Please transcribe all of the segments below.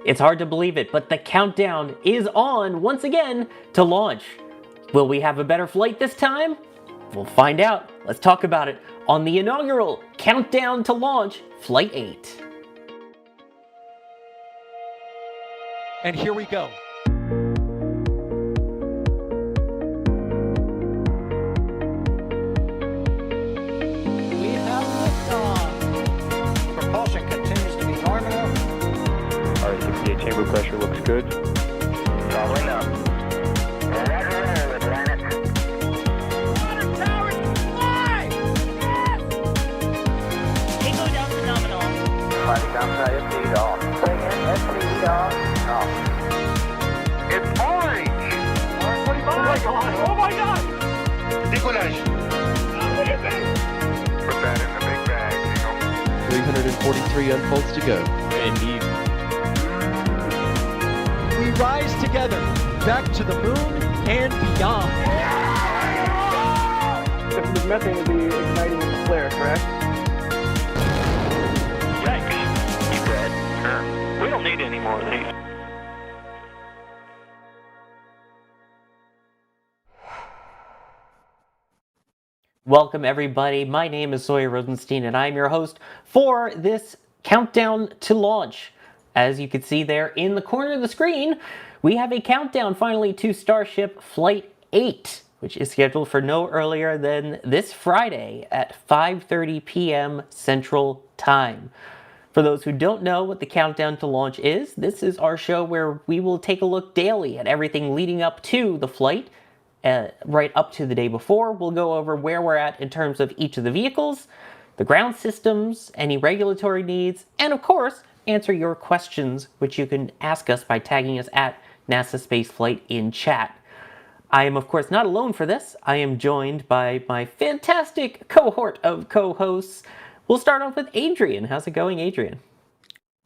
It's hard to believe it, but the countdown is on once again to launch. Will we have a better flight this time? We'll find out. Let's talk about it on the inaugural Countdown to Launch Flight 8. And here we go. We have liftoff. Propulsion continues to be normal. R68 chamber pressure looks good. Following up. Roger, roll, planet. Water towers fly! Yes! Echo down to nominal. Fighting downside FD off. Bring in FD off. Off. It's orange! 145! Oh my god! Decollage. Put that in the big bag, 343 unfolds to go. Indeed. We rise together, back to the moon and beyond. The methane would be igniting in the flare, correct? Yikes. You dead? Sure. We don't need any more of these. Welcome everybody, my name is Sawyer Rosenstein and I'm your host for this Countdown to Launch. As you can see there in the corner of the screen, we have a countdown finally to Starship Flight 8, which is scheduled for no earlier than this Friday at 5:30 p.m. Central Time. For those who don't know what the Countdown to Launch is, this is our show where we will take a look daily at everything leading up to the flight. Right up to the day before, we'll go over where we're at in terms of each of the vehicles, the ground systems, any regulatory needs, and of course, answer your questions, which you can ask us by tagging us at NASASpaceflight in chat. I am, of course, not alone for this. I am joined by my fantastic cohort of co-hosts. We'll start off with Adrian. How's it going, Adrian?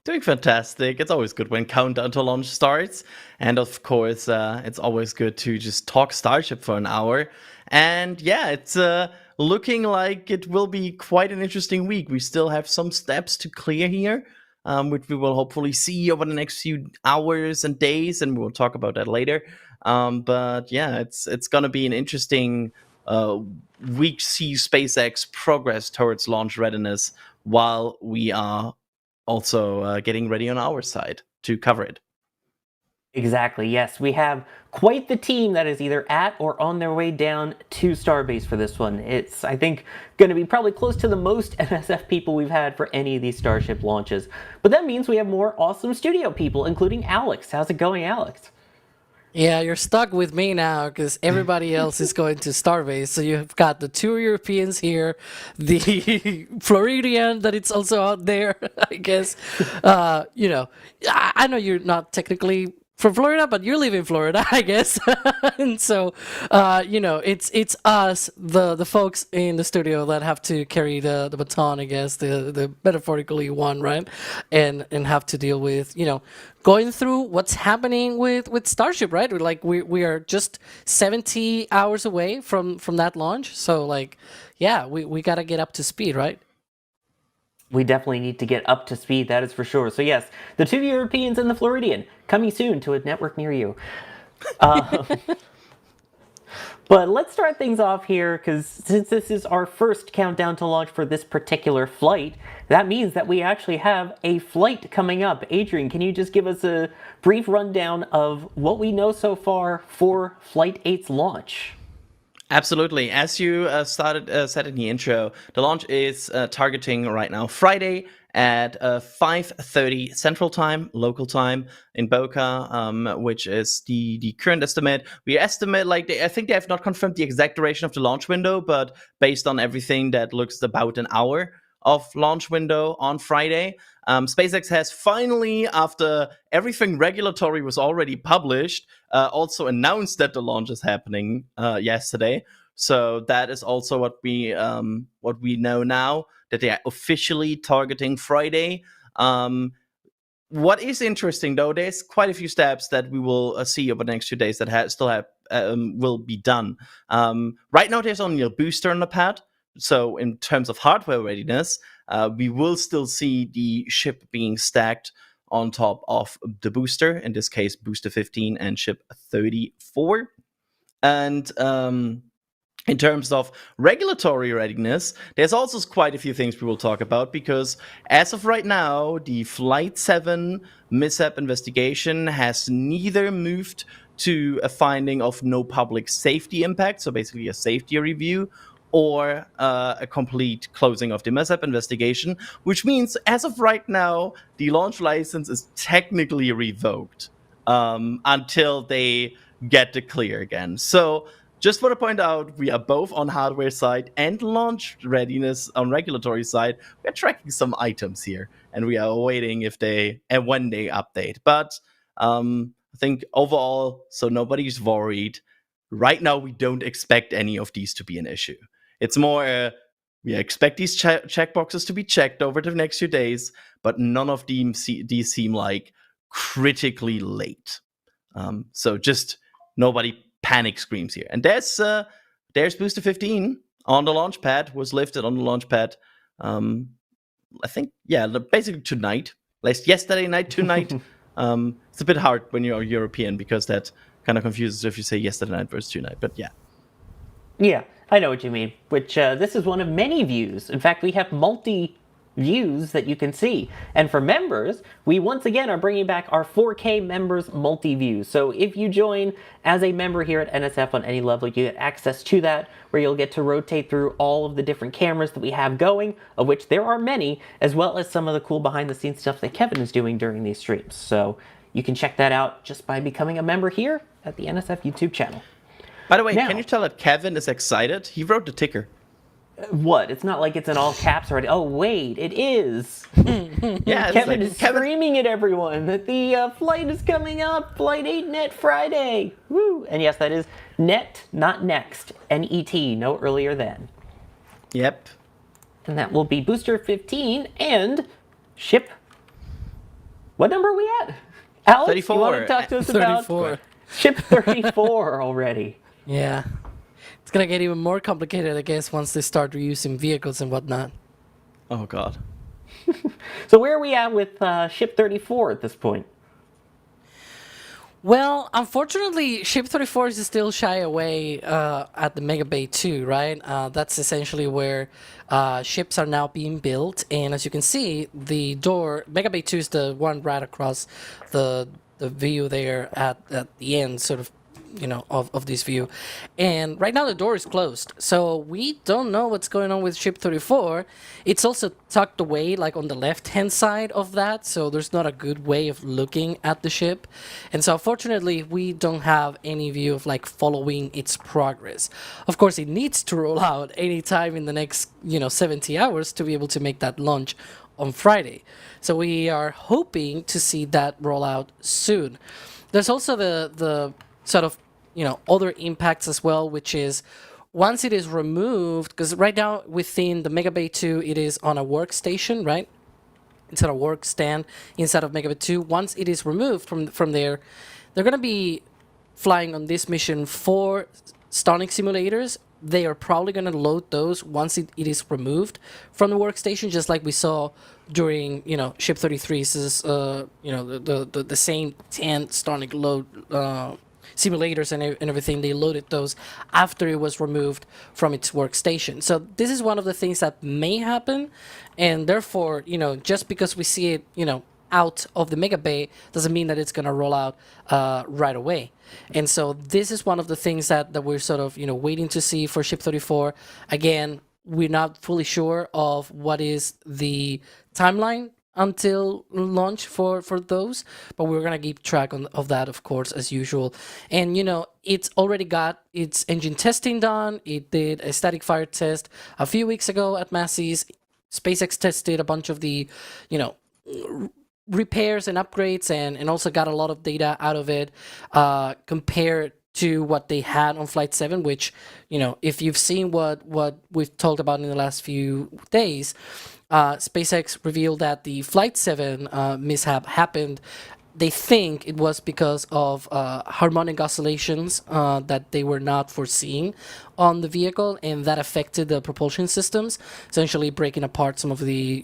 Doing fantastic. It's always good when Countdown to Launch starts. And of course, it's always good to just talk Starship for an hour. And yeah, it's looking like it will be quite an interesting week. We still have some steps to clear here, which we will hopefully see over the next few hours and days, and we'll talk about that later. But yeah, it's going to be an interesting week to see SpaceX progress towards launch readiness while we are also getting ready on our side to cover it. Exactly, yes. We have quite the team that is either at or on their way down to Starbase for this one. It's, I think, going to be probably close to the most NSF people we've had for any of these Starship launches. But that means we have more awesome studio people, including Alex. How's it going, Alex? Yeah, you're stuck with me now because everybody else is going to Starbase. So you've got the two Europeans here, the Floridian that it's also out there, I guess. I know you're not technically from Florida, but you live in Florida, I guess. And so, it's us, the folks in the studio that have to carry the baton, I guess, the metaphorically one, right? And have to deal with, going through what's happening with Starship, right? We are just 70 hours away from that launch. So we got to get up to speed, right? We definitely need to get up to speed, that is for sure. So yes, the two Europeans and the Floridian, coming soon to a network near you. But let's start things off here, because since this is our first countdown to launch for this particular flight, that means that we actually have a flight coming up. Adrian, can you just give us a brief rundown of what we know so far for Flight 8's launch? Absolutely. As you said in the intro, the launch is targeting right now Friday at 5:30 Central Time, local time in Boca, which is the current estimate. We estimate, I think they have not confirmed the exact duration of the launch window, but based on everything, that looks about an hour of launch window on Friday. SpaceX has finally, after everything regulatory was already published, also announced that the launch is happening yesterday. So that is also what we know now, that they are officially targeting Friday. What is interesting, though, there's quite a few steps that we will see over the next few days that will be done. Right now, there's only a booster on the pad. So in terms of hardware readiness, we will still see the ship being stacked on top of the booster, in this case, Booster 15 and Ship 34. And in terms of regulatory readiness, there's also quite a few things we will talk about, because as of right now, the Flight 7 Mishap investigation has neither moved to a finding of no public safety impact, so basically a safety review, or a complete closing of the Mishap investigation, which means as of right now, the launch license is technically revoked until they get the clear again. So just want to point out, we are both on hardware side and launch readiness on regulatory side. We're tracking some items here, and we are waiting if they and when they update. But I think overall, so nobody's worried. Right now, we don't expect any of these to be an issue. It's more, we expect these checkboxes to be checked over the next few days, but none of these seem like critically late. So just nobody panic screams here. And there's Booster 15 on the launch pad, was lifted on the launch pad. I think, basically tonight. Yesterday night, tonight. It's a bit hard when you're European, because that kind of confuses if you say yesterday night versus tonight. But yeah. Yeah, I know what you mean. Which this is one of many views. In fact, we have multi-views that you can see. And for members, we once again are bringing back our 4K members multi-views. So if you join as a member here at NSF on any level, you get access to that, where you'll get to rotate through all of the different cameras that we have going, of which there are many, as well as some of the cool behind-the-scenes stuff that Kevin is doing during these streams. So you can check that out just by becoming a member here at the NSF YouTube channel. By the way, Now, can you tell that Kevin is excited? He wrote the ticker. What? It's not like it's in all caps already. Oh, wait, it is. Yeah, Kevin is screaming at everyone that the flight is coming up. Flight 8 net Friday. Woo! And yes, that is net, not next. N-E-T, no earlier than. Yep. And that will be Booster 15 and Ship... What number are we at? Alex, 34. You want to talk to us 34. about Ship 34 already? Yeah. It's gonna get even more complicated, I guess, once they start reusing vehicles and whatnot. Oh, God. So where are we at with Ship 34 at this point? Well, unfortunately, Ship 34 is still shy away at the Mega Bay 2, right? That's essentially where ships are now being built. And as you can see, the door, Mega Bay 2 is the one right across the view there at the end, sort of, of this view. And right now the door is closed, so we don't know what's going on with Ship 34. It's also tucked away, like on the left-hand side of that, so there's not a good way of looking at the ship. And so unfortunately, we don't have any view of like following its progress. Of course, it needs to roll out anytime in the next, 70 hours to be able to make that launch on Friday. So we are hoping to see that roll out soon. There's also the sort of, other impacts as well, which is once it is removed, because right now within the Mega Bay 2, it is on a workstation, right? It's on a work stand inside of Mega Bay 2. Once it is removed from there, they're going to be flying on this mission 4 sonic simulators. They are probably going to load those once it is removed from the workstation, just like we saw during, Ship 33's, the same 10 sonic load simulators and everything. They loaded those after it was removed from its workstation. So this is one of the things that may happen, and therefore, just because we see it, out of the Mega Bay doesn't mean that it's going to roll out right away. And so this is one of the things that we're sort of, waiting to see for Ship 34. Again, we're not fully sure of what is the timeline until launch for those, but we're gonna keep track of that, of course, as usual. And it's already got its engine testing done. It did a static fire test a few weeks ago at Massey's. SpaceX tested a bunch of the repairs and upgrades, and also got a lot of data out of it compared to what they had on Flight 7, which, if you've seen what we've talked about in the last few days, SpaceX revealed that the Flight 7 mishap happened they think it was because of harmonic oscillations that they were not foreseeing on the vehicle, and that affected the propulsion systems, essentially breaking apart some of the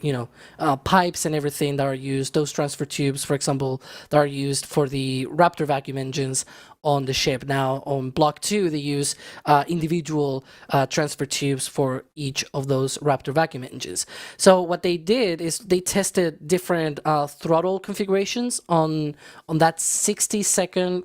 pipes and everything that are used. Those transfer tubes, for example, that are used for the Raptor vacuum engines on the ship. Now on Block 2, they use individual transfer tubes for each of those Raptor vacuum engines. So what they did is they tested different throttle configurations on that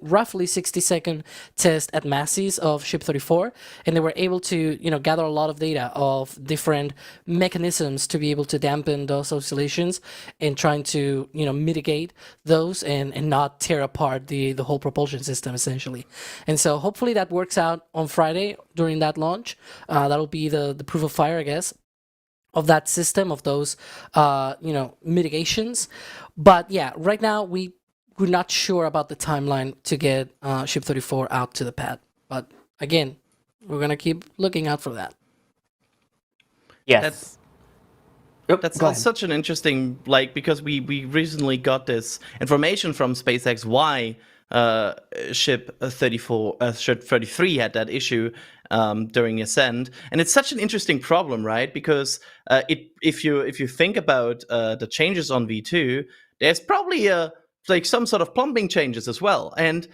roughly 60-second test at Massey's of Ship 34, and they were able to gather a lot of data of different mechanisms to be able to dampen those oscillations and trying to mitigate those and not tear apart the whole propulsion system essentially. And so hopefully that works out on Friday during that launch. That'll be the proof of fire, I guess, of that system, of those mitigations. But yeah, right now we're not sure about the timeline to get Ship 34 out to the pad. But again, we're gonna keep looking out for that. Yes. That's such an interesting, because we recently got this information from SpaceX why Ship 33 had that issue during ascent, and it's such an interesting problem, right? Because if you think about the changes on V2, there's probably some sort of plumbing changes as well, and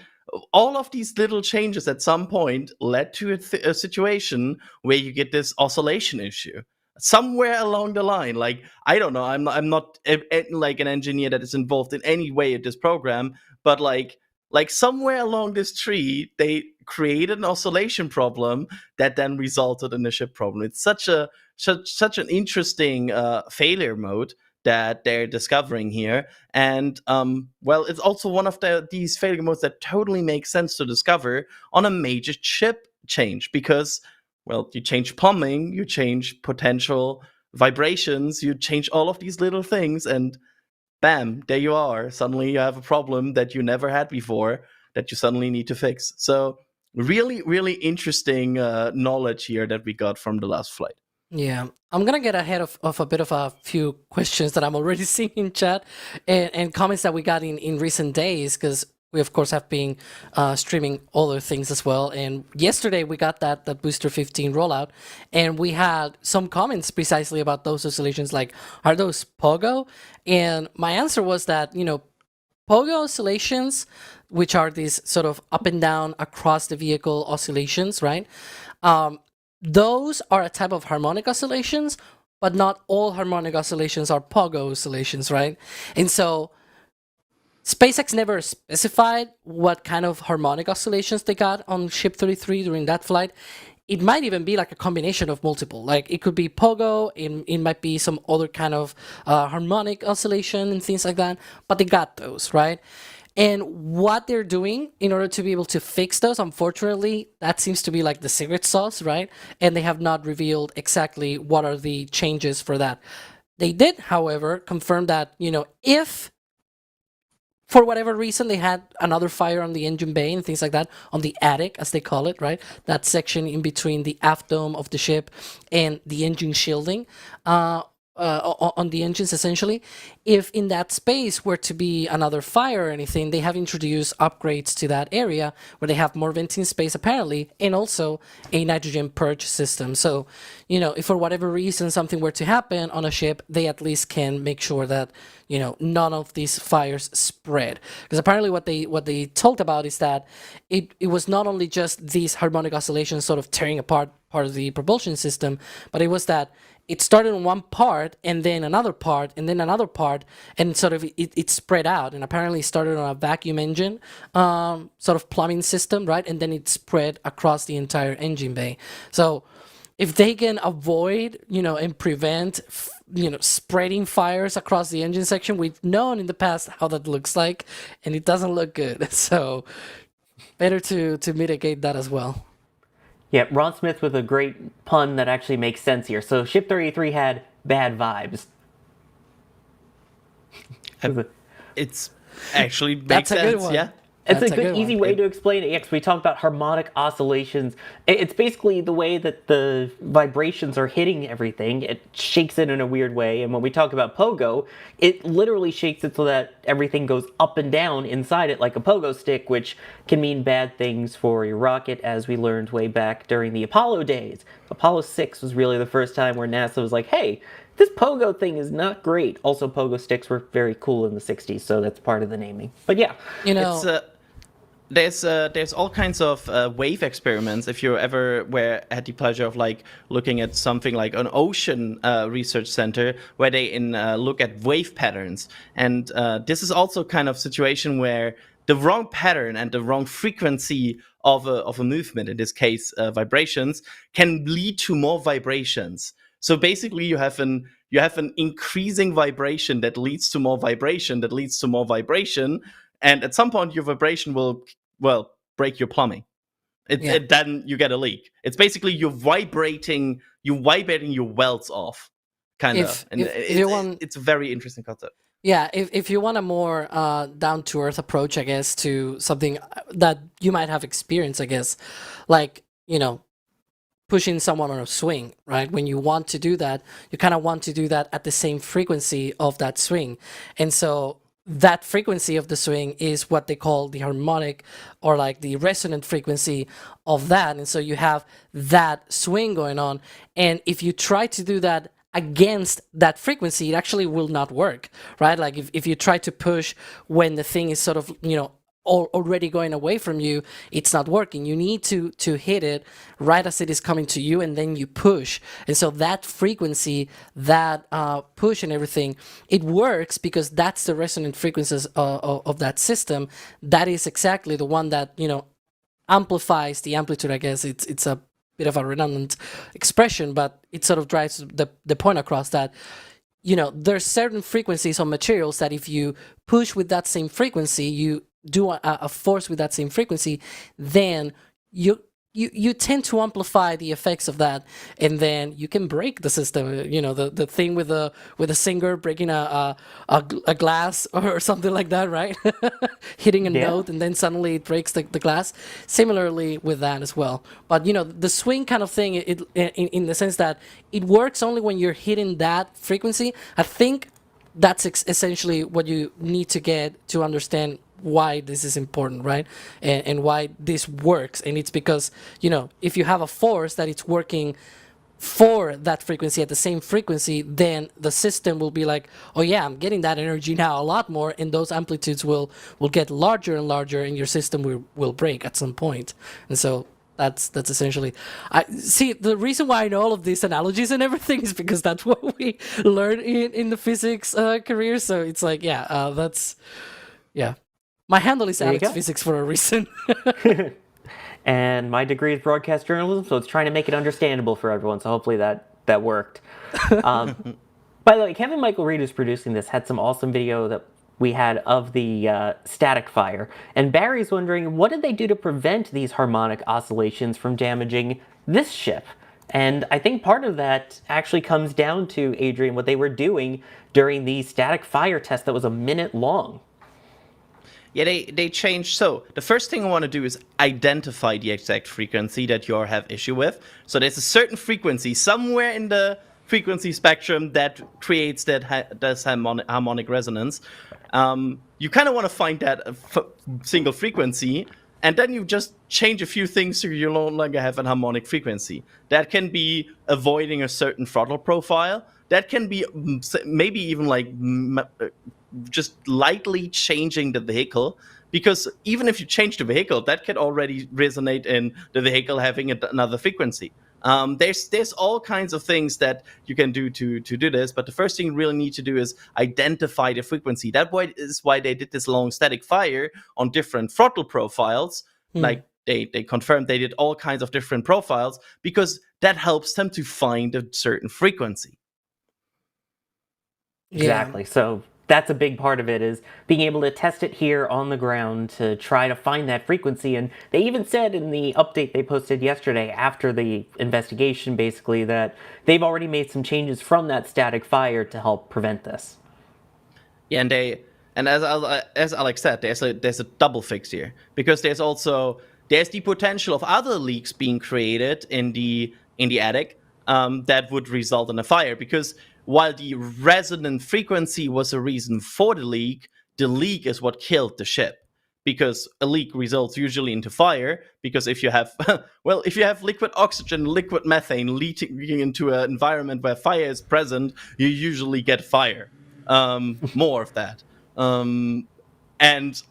all of these little changes at some point led to a situation where you get this oscillation issue somewhere along the line. I don't know, I'm not an engineer that is involved in any way in this program, but like somewhere along this tree they created an oscillation problem that then resulted in a ship problem. It's such an interesting failure mode that they're discovering here, and it's also one of these failure modes that totally makes sense to discover on a major ship change, because you change plumbing, you change potential vibrations, you change all of these little things, and bam, there you are. Suddenly you have a problem that you never had before that you suddenly need to fix. So really, really interesting knowledge here that we got from the last flight. Yeah, I'm gonna get ahead of a bit of a few questions that I'm already seeing in chat and comments that we got in recent days, because we of course have been streaming other things as well. And yesterday we got that Booster 15 rollout, and we had some comments precisely about those oscillations, like, are those pogo? And my answer was that pogo oscillations, which are these sort of up and down across the vehicle oscillations, right? Those are a type of harmonic oscillations, but not all harmonic oscillations are pogo oscillations, right? And so SpaceX never specified what kind of harmonic oscillations they got on Ship 33 during that flight. It might even be like a combination of multiple. Like it could be pogo, it might be some other kind of harmonic oscillation and things like that, but they got those, right? And what they're doing in order to be able to fix those, unfortunately, that seems to be like the secret sauce, right? And they have not revealed exactly what are the changes for that. They did, however, confirm that, if for whatever reason they had another fire on the engine bay and things like that, on the attic, as they call it, right? That section in between the aft dome of the ship and the engine shielding, on the engines, essentially. If in that space were to be another fire or anything, they have introduced upgrades to that area where they have more venting space apparently, and also a nitrogen purge system. So, if for whatever reason something were to happen on a ship, they at least can make sure that none of these fires spread. Because apparently what they talked about is that it was not only just these harmonic oscillations sort of tearing apart part of the propulsion system, but it was that it started on one part and then another part and then another part, and sort of it spread out, and apparently started on a vacuum engine sort of plumbing system, right? And then it spread across the entire engine bay. So if they can avoid, and prevent, spreading fires across the engine section, we've known in the past how that looks like, and it doesn't look good. So better to mitigate that as well. Yeah, Ron Smith with a great pun that actually makes sense here. So Ship 33 had bad vibes. It's actually makes That's a good sense, one. yeah. It's That's a good, easy way to explain it. Yeah, 'cause we talk about harmonic oscillations. It's basically the way that the vibrations are hitting everything. It shakes it in a weird way. And when we talk about pogo, it literally shakes it so that everything goes up and down inside it like a pogo stick, which can mean bad things for your rocket, as we learned way back during the Apollo days. Apollo 6 was really the first time where NASA was like, hey, this pogo thing is not great. Also, pogo sticks were very cool in the 60s, so that's part of the naming. But yeah. There's all kinds of wave experiments. If you ever had the pleasure of like looking at something like an ocean research center where they look at wave patterns, and this is also kind of situation where the wrong pattern and the wrong frequency of a movement, in this case vibrations, can lead to more vibrations. So basically, you have an increasing vibration that leads to more vibration that leads to more vibration, and at some point your vibration will break your plumbing. Then you get a leak. It's basically you're vibrating your welds off, kind of. And it's a very interesting concept. Yeah, if you want a more down to earth approach, I guess, to something that you might have experienced, I guess, like pushing someone on a swing, right? When you want to do that, you kind of want to do that at the same frequency of that swing. And so that frequency of the swing is what they call the harmonic, or like the resonant frequency of that. And so you have that swing going on. And if you try to do that against that frequency, it actually will not work, right? Like if you try to push when the thing is sort of, already going away from you, it's not working. You need to hit it right as it is coming to you, and then you push. And so that frequency, that push and everything, it works because that's the resonant frequencies of that system. That is exactly the one that amplifies the amplitude. I guess it's a bit of a redundant expression, but it sort of drives the point across that there's certain frequencies on materials that if you push with that same frequency, you do a force with that same frequency, then you tend to amplify the effects of that, and then you can break the system. The thing with a singer breaking a glass or something like that, right? Hitting a note and then suddenly it breaks the glass. Similarly with that as well. But the swing kind of thing, in the sense that it works only when you're hitting that frequency. I think that's essentially what you need to get to understand why this is important, right? And why this works. And it's because, if you have a force that it's working for that frequency at the same frequency, then the system will be like, oh yeah, I'm getting that energy now a lot more, and those amplitudes will get larger and larger, and your system will break at some point. And so that's essentially, I see the reason why I know all of these analogies and everything is because that's what we learn in the physics career. So it's like, my handle is Alex Physics for a reason. And my degree is broadcast journalism, so it's trying to make it understandable for everyone. So hopefully that worked. By the way, Kevin Michael Reed, who's producing this, had some awesome video that we had of the static fire. And Barry's wondering, what did they do to prevent these harmonic oscillations from damaging this ship? And I think part of that actually comes down to, Adrian, what they were doing during the static fire test that was a minute long. Yeah, they changed. So the first thing I want to do is identify the exact frequency that you have issue with. So there's a certain frequency somewhere in the frequency spectrum that creates this harmonic resonance. You kind of want to find that single frequency, and then you just change a few things so you no longer have an harmonic frequency. That can be avoiding a certain throttle profile. That can be maybe even like just lightly changing the vehicle, because even if you change the vehicle, that can already resonate in the vehicle having another frequency. There's all kinds of things that you can do to do this, but the first thing you really need to do is identify the frequency. That is why they did this long static fire on different throttle profiles. Like they confirmed they did all kinds of different profiles, because that helps them to find a certain frequency. Exactly. So that's a big part of it, is being able to test it here on the ground to try to find that frequency. And they even said in the update they posted yesterday after the investigation, basically, that they've already made some changes from that static fire to help prevent this. Yeah, and And as Alex said, there's a double fix here, because there's the potential of other leaks being created in the attic that would result in a fire. Because while the resonant frequency was a reason for the leak is what killed the ship. Because a leak results usually into fire. Because if you have liquid oxygen, liquid methane leaking into an environment where fire is present, you usually get fire. More of that. And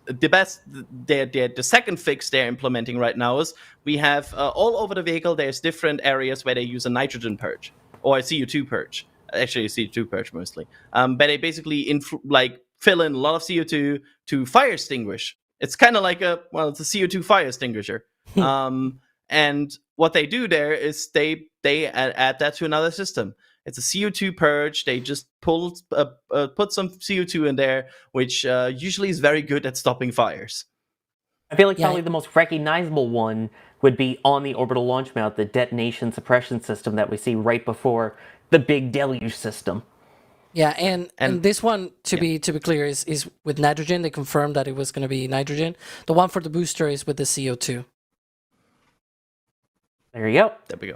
the second fix they're implementing right now is we have all over the vehicle, there's different areas where they use a nitrogen purge or a CO2 purge. Actually, a CO2 purge mostly. But they basically fill in a lot of CO2 to fire extinguish. It's kind of like it's a CO2 fire extinguisher. And what they do there is they add that to another system. It's a CO2 purge. They just put some CO2 in there, which usually is very good at stopping fires. I feel like probably the most recognizable one would be on the orbital launch mount, the detonation suppression system that we see right before the big deluge system. Yeah, and this one, to be clear, is with nitrogen. They confirmed that it was going to be nitrogen. The one for the booster is with the CO2. There you go. There we go.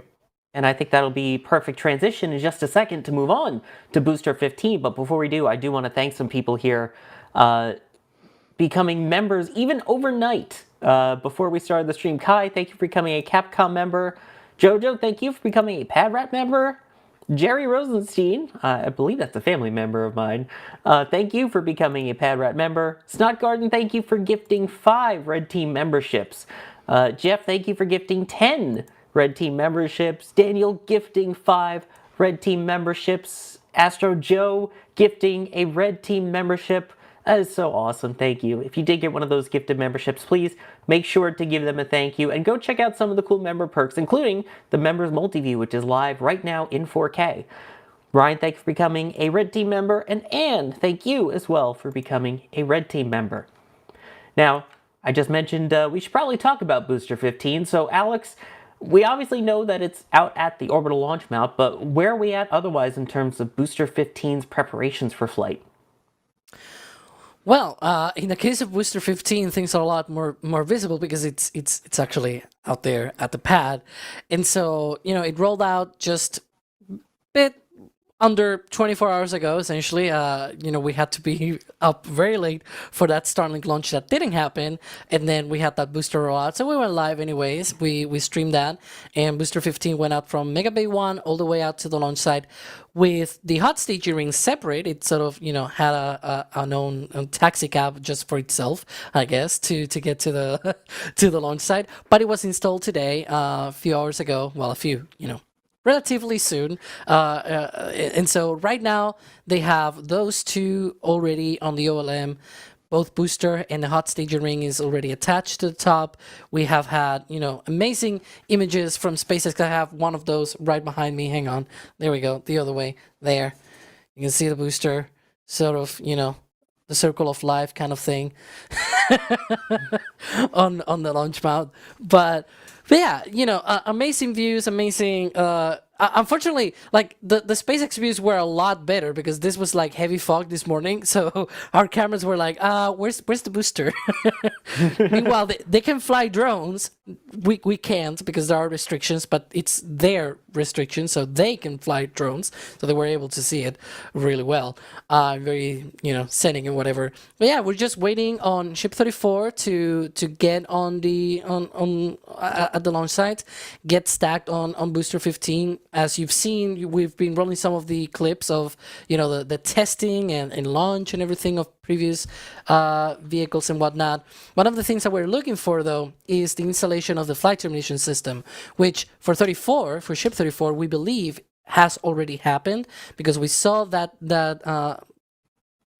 And I think that'll be perfect transition in just a second to move on to Booster 15. But before we do, I do want to thank some people here becoming members even overnight. Before we started the stream, Kai, thank you for becoming a Capcom member. Jojo, thank you for becoming a PadRat member. Jerry Rosenstein, I believe that's a family member of mine. Thank you for becoming a PadRat member. Snotgarden, thank you for gifting 5 Red Team memberships. Jeff, thank you for gifting 10 Red Team memberships. Daniel gifting 5 Red Team memberships. Astro Joe gifting a Red Team membership. That is so awesome. Thank you. If you did get one of those gifted memberships, please make sure to give them a thank you and go check out some of the cool member perks, including the Members Multiview, which is live right now in 4K. Ryan, thank you for becoming a Red Team member, and Anne, thank you as well for becoming a Red Team member. Now, I just mentioned we should probably talk about Booster 15, so Alex, we obviously know that it's out at the orbital launch mount, but where are we at otherwise in terms of Booster 15's preparations for flight? Well, in the case of Booster 15, things are a lot more visible because it's actually out there at the pad, and so it rolled out just a bit under 24 hours ago. Essentially, we had to be up very late for that Starlink launch that didn't happen, and then we had that booster rollout. So we went live anyways. We streamed that, and Booster 15 went out from Mega Bay 1 all the way out to the launch site. With the hot staging ring separate, it sort of had a known taxi cab just for itself, I guess, to get to the to the launch site. But it was installed today, a few hours ago. Well, a few, relatively soon. And so right now they have those two already on the OLM. Both booster and the hot staging ring is already attached to the top. We have had, amazing images from SpaceX. I have one of those right behind me. Hang on. There we go. The other way. There. You can see the booster, sort of, the circle of life kind of thing on the launch mount. But yeah, amazing views, amazing. Unfortunately, like the SpaceX views were a lot better because this was like heavy fog this morning. So our cameras were like, where's the booster? Meanwhile, they can fly drones. We can't because there are restrictions, but it's their restrictions, so they can fly drones. So they were able to see it really well. Very setting and whatever. But yeah, we're just waiting on Ship 34 to get on the at the launch site, get stacked on Booster 15. As you've seen, we've been rolling some of the clips of the testing and launch and everything of previous vehicles and whatnot. One of the things that we're looking for, though, is the installation of the flight termination system, which for Ship 34, we believe has already happened because we saw that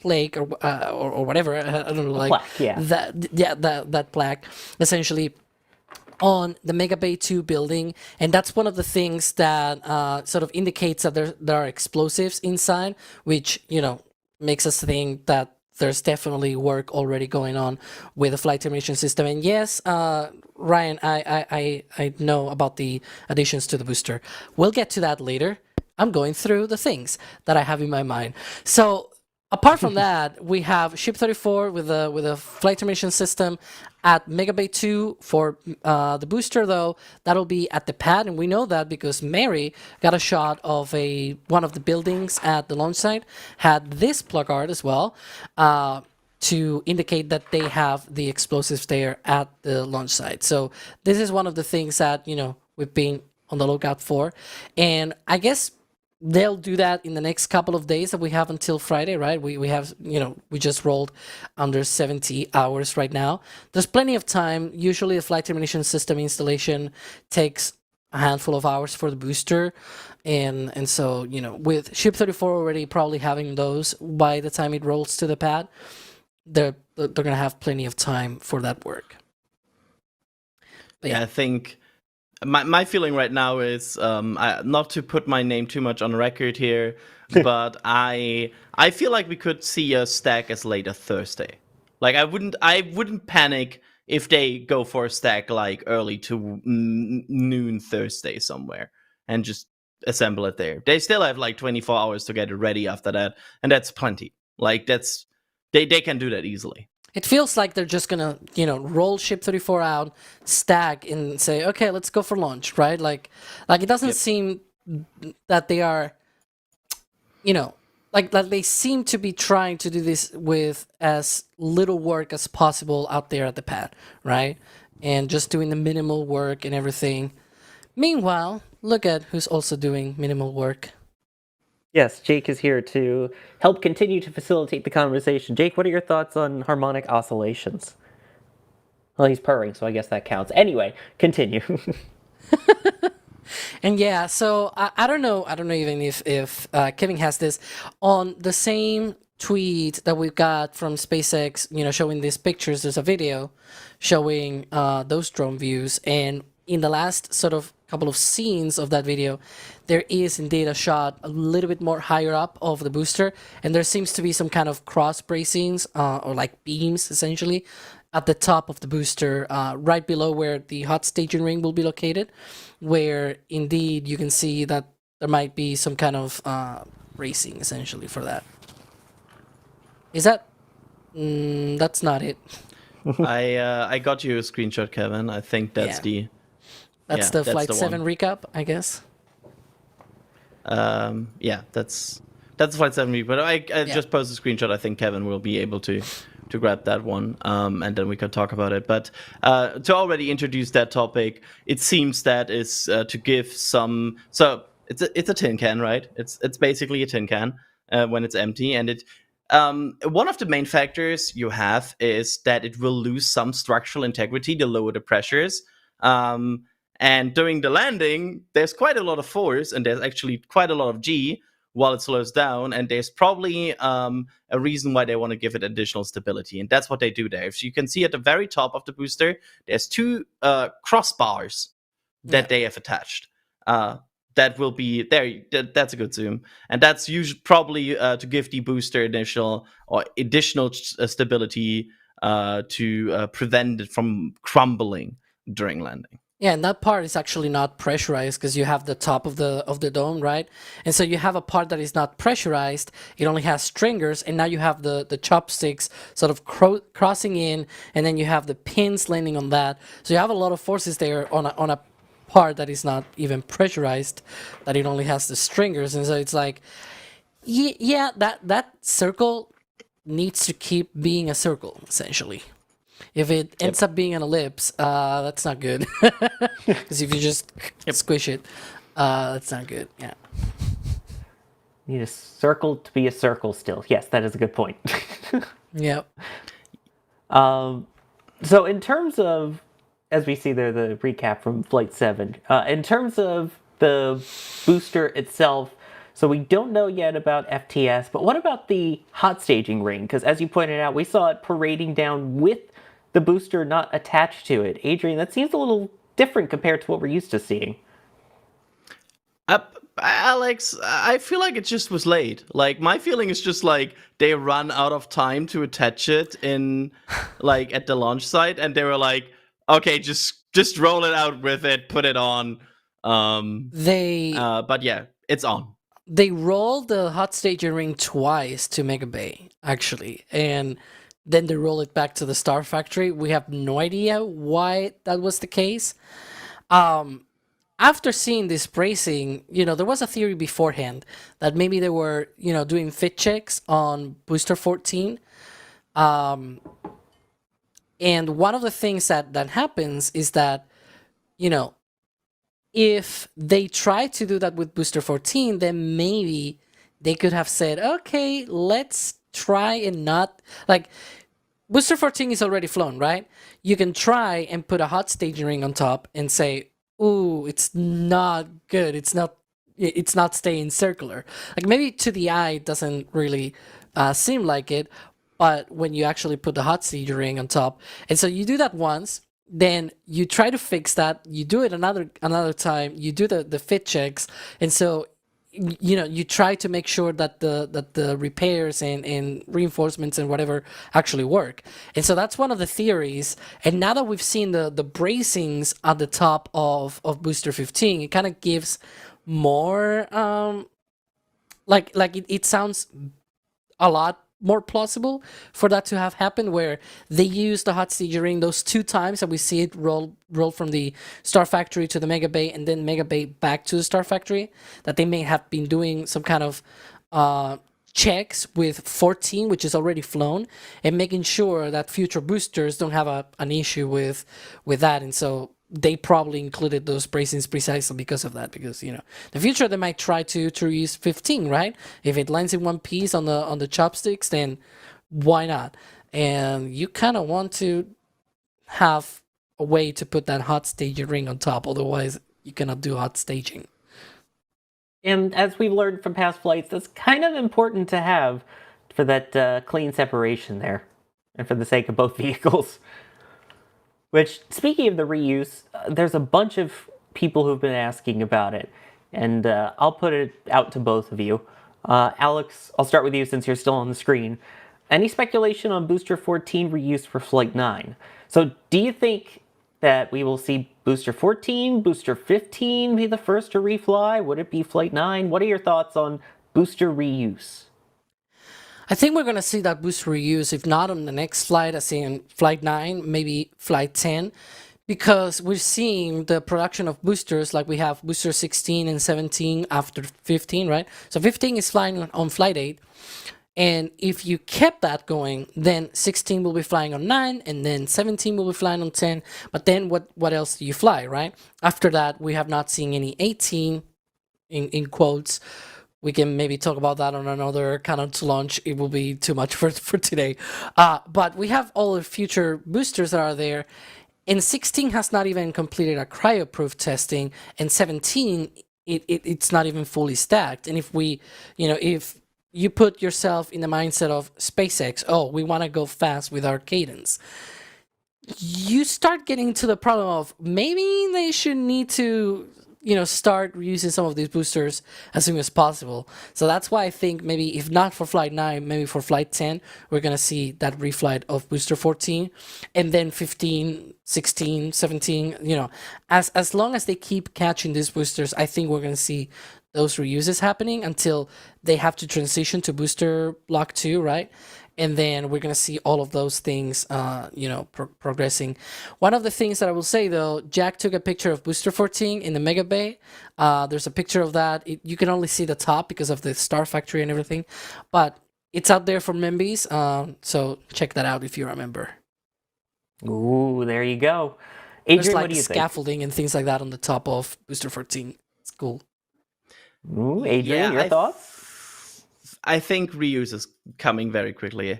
plaque or whatever, I don't know, plaque, yeah. that plaque essentially on the Mega Bay 2 building, and that's one of the things that sort of indicates that there are explosives inside, which makes us think that there's definitely work already going on with the flight termination system. And yes, Ryan, I know about the additions to the booster. We'll get to that later. I'm going through the things that I have in my mind. So Apart from that, we have Ship 34 with a flight termination system at Mega Bay 2 for the booster, though. That'll be at the pad, and we know that because Mary got a shot of one of the buildings at the launch site, had this plug art as well, to indicate that they have the explosives there at the launch site. So this is one of the things that, we've been on the lookout for. And I guess they'll do that in the next couple of days that we have until Friday, right? We have, we just rolled under 70 hours right now. There's plenty of time. Usually the flight termination system installation takes a handful of hours for the booster. And so, with Ship 34 already probably having those by the time it rolls to the pad, they're going to have plenty of time for that work. But yeah, I think my feeling right now is not to put my name too much on record here, but I feel like we could see a stack as late as Thursday. Like I wouldn't panic if they go for a stack like early to noon Thursday somewhere and just assemble it there. They still have like 24 hours to get it ready after that, and that's plenty. Like they can do that easily. It feels like they're just gonna, roll Ship 34 out, stack, and say, okay, let's go for launch, right? Like it doesn't seem that they are, like they seem to be trying to do this with as little work as possible out there at the pad, right? And just doing the minimal work and everything. Meanwhile, look at who's also doing minimal work. Yes, Jake is here to help continue to facilitate the conversation. Jake, what are your thoughts on harmonic oscillations? Well, he's purring, so I guess that counts. Anyway, continue. And yeah, so I don't know even if Kevin has this on the same tweet that we've got from SpaceX, showing these pictures. There's a video showing those drone views, and in the last sort of couple of scenes of that video, there is indeed a shot a little bit more higher up of the booster, and there seems to be some kind of cross bracings or like beams essentially at the top of the booster, right below where the hot staging ring will be located, where indeed you can see that there might be some kind of bracing essentially for that. Is that? That's not it. I got you a screenshot, Kevin. I think that's the Flight 7 recap, I guess. That's Flight 7 but I just posted a screenshot. I think Kevin will be able to grab that one, and then we can talk about it. But to already introduce that topic, it seems that is to give some. So it's a tin can, right? It's basically a tin can when it's empty, and it. One of the main factors you have is that it will lose some structural integrity the lower the pressures. And during the landing, there's quite a lot of force, and there's actually quite a lot of G while it slows down, and there's probably a reason why they want to give it additional stability, and that's what they do there. So you can see at the very top of the booster, there's two crossbars that they have attached. That will be there. That's a good zoom, and that's usually probably to give the booster additional stability to prevent it from crumbling during landing. Yeah, and that part is actually not pressurized because you have the top of the dome, right? And so you have a part that is not pressurized. It only has stringers, and now you have the chopsticks sort of crossing in, and then you have the pins landing on that. So you have a lot of forces there on a part that is not even pressurized, that it only has the stringers. And so it's like, yeah, that circle needs to keep being a circle, essentially. If it ends up being an ellipse, that's not good. Because if you just squish it, that's not good. Yeah. Need a circle to be a circle still. Yes, that is a good point. Yep. So in terms of, as we see there, the recap from Flight 7, in terms of the booster itself, so we don't know yet about FTS, but what about the hot staging ring? Because as you pointed out, we saw it parading down with the booster not attached to it. Adrian, that seems a little different compared to what we're used to seeing. Alex, I feel like it just was late. Like, my feeling is just like they run out of time to attach it in, like, at the launch site, and they were like, okay, just roll it out with it, put it on. But yeah, it's on. they rolled the hot staging ring twice to Mega Bay, actually, and then they roll it back to the Star Factory. We have no idea why that was the case. After seeing this bracing, there was a theory beforehand that maybe they were, doing fit checks on booster 14. And one of the things that happens is that, if they try to do that with booster 14, then maybe they could have said, okay, let's try and not, like, booster 14 is already flown, right? You can try and put a hot staging ring on top and say, ooh, it's not good. It's not staying circular. Like, maybe to the eye, it doesn't really seem like it, but when you actually put the hot staging ring on top, and so you do that once, then you try to fix that, you do it another time, you do the fit checks, and so you try to make sure that the repairs and reinforcements and whatever actually work. And so that's one of the theories. And now that we've seen the bracings at the top of booster 15, it kind of gives more like it sounds a lot more plausible for that to have happened, where they use the hot staging ring those 2 times that we see it roll from the Star Factory to the Mega Bay and then Mega Bay back to the Star Factory, that they may have been doing some kind of checks with 14, which is already flown, and making sure that future boosters don't have an issue with that. And so they probably included those bracings precisely because of that, because the future they might try to use 15, right? If it lands in one piece on the chopsticks, then why not? And you kind of want to have a way to put that hot staging ring on top, otherwise you cannot do hot staging. And as we've learned from past flights, that's kind of important to have for that clean separation there, and for the sake of both vehicles. Which, speaking of the reuse, there's a bunch of people who've been asking about it, and I'll put it out to both of you. Alex, I'll start with you since you're still on the screen. Any speculation on Booster 14 reuse for Flight 9? So do you think that we will see Booster 14, Booster 15 be the first to refly? Would it be Flight 9? What are your thoughts on booster reuse? I think we're going to see that booster reuse, if not on the next flight, as in Flight 9, maybe Flight 10, because we're seeing the production of boosters, like we have Booster 16 and 17 after 15, right? So 15 is flying on Flight 8, and if you kept that going, then 16 will be flying on 9, and then 17 will be flying on 10, but then what else do you fly, right? After that, we have not seen any 18, in quotes. We can maybe talk about that on another countdown to launch. It will be too much for today. But we have all the future boosters that are there. And 16 has not even completed a cryo-proof testing. And 17, it's not even fully stacked. And if if you put yourself in the mindset of SpaceX, oh, we want to go fast with our cadence, you start getting to the problem of maybe they should need to start using some of these boosters as soon as possible. So that's why I think maybe, if not for Flight 9, maybe for Flight 10, we're going to see that reflight of Booster 14, and then 15, 16, 17, as long as they keep catching these boosters, I think we're going to see those reuses happening until they have to transition to Booster Block 2, right? And then we're going to see all of those things, progressing. One of the things that I will say, though, Jack took a picture of Booster 14 in the Mega Bay. There's a picture of that. You can only see the top because of the Star Factory and everything. But it's out there for Membies, so check that out if you're a member. Ooh, there you go. Adrian, There's what do you think? scaffolding and things like that on the top of Booster 14. It's cool. Ooh, Adrian, your thoughts? I think reuse is coming very quickly.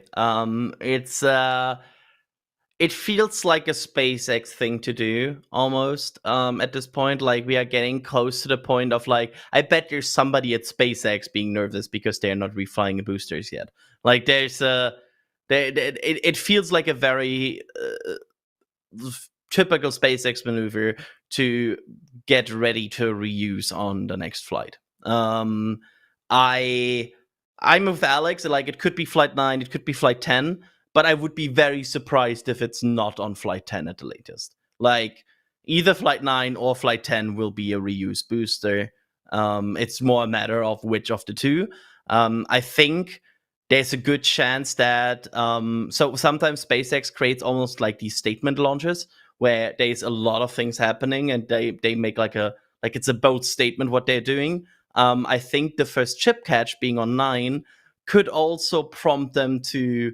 It feels like a SpaceX thing to do almost at this point. Like, we are getting close to the point of, like, I bet there's somebody at SpaceX being nervous because they're not reflying the boosters yet. Like, it feels like a very typical SpaceX maneuver to get ready to reuse on the next flight. I'm with Alex. Like, it could be Flight 9, it could be Flight 10, but I would be very surprised if it's not on Flight 10 at the latest. Like, either Flight 9 or Flight 10 will be a reuse booster. It's more a matter of which of the two. I think there's a good chance that so sometimes SpaceX creates almost like these statement launches where there's a lot of things happening and they make like it's a bold statement what they're doing. I think the first chip catch being on 9 could also prompt them to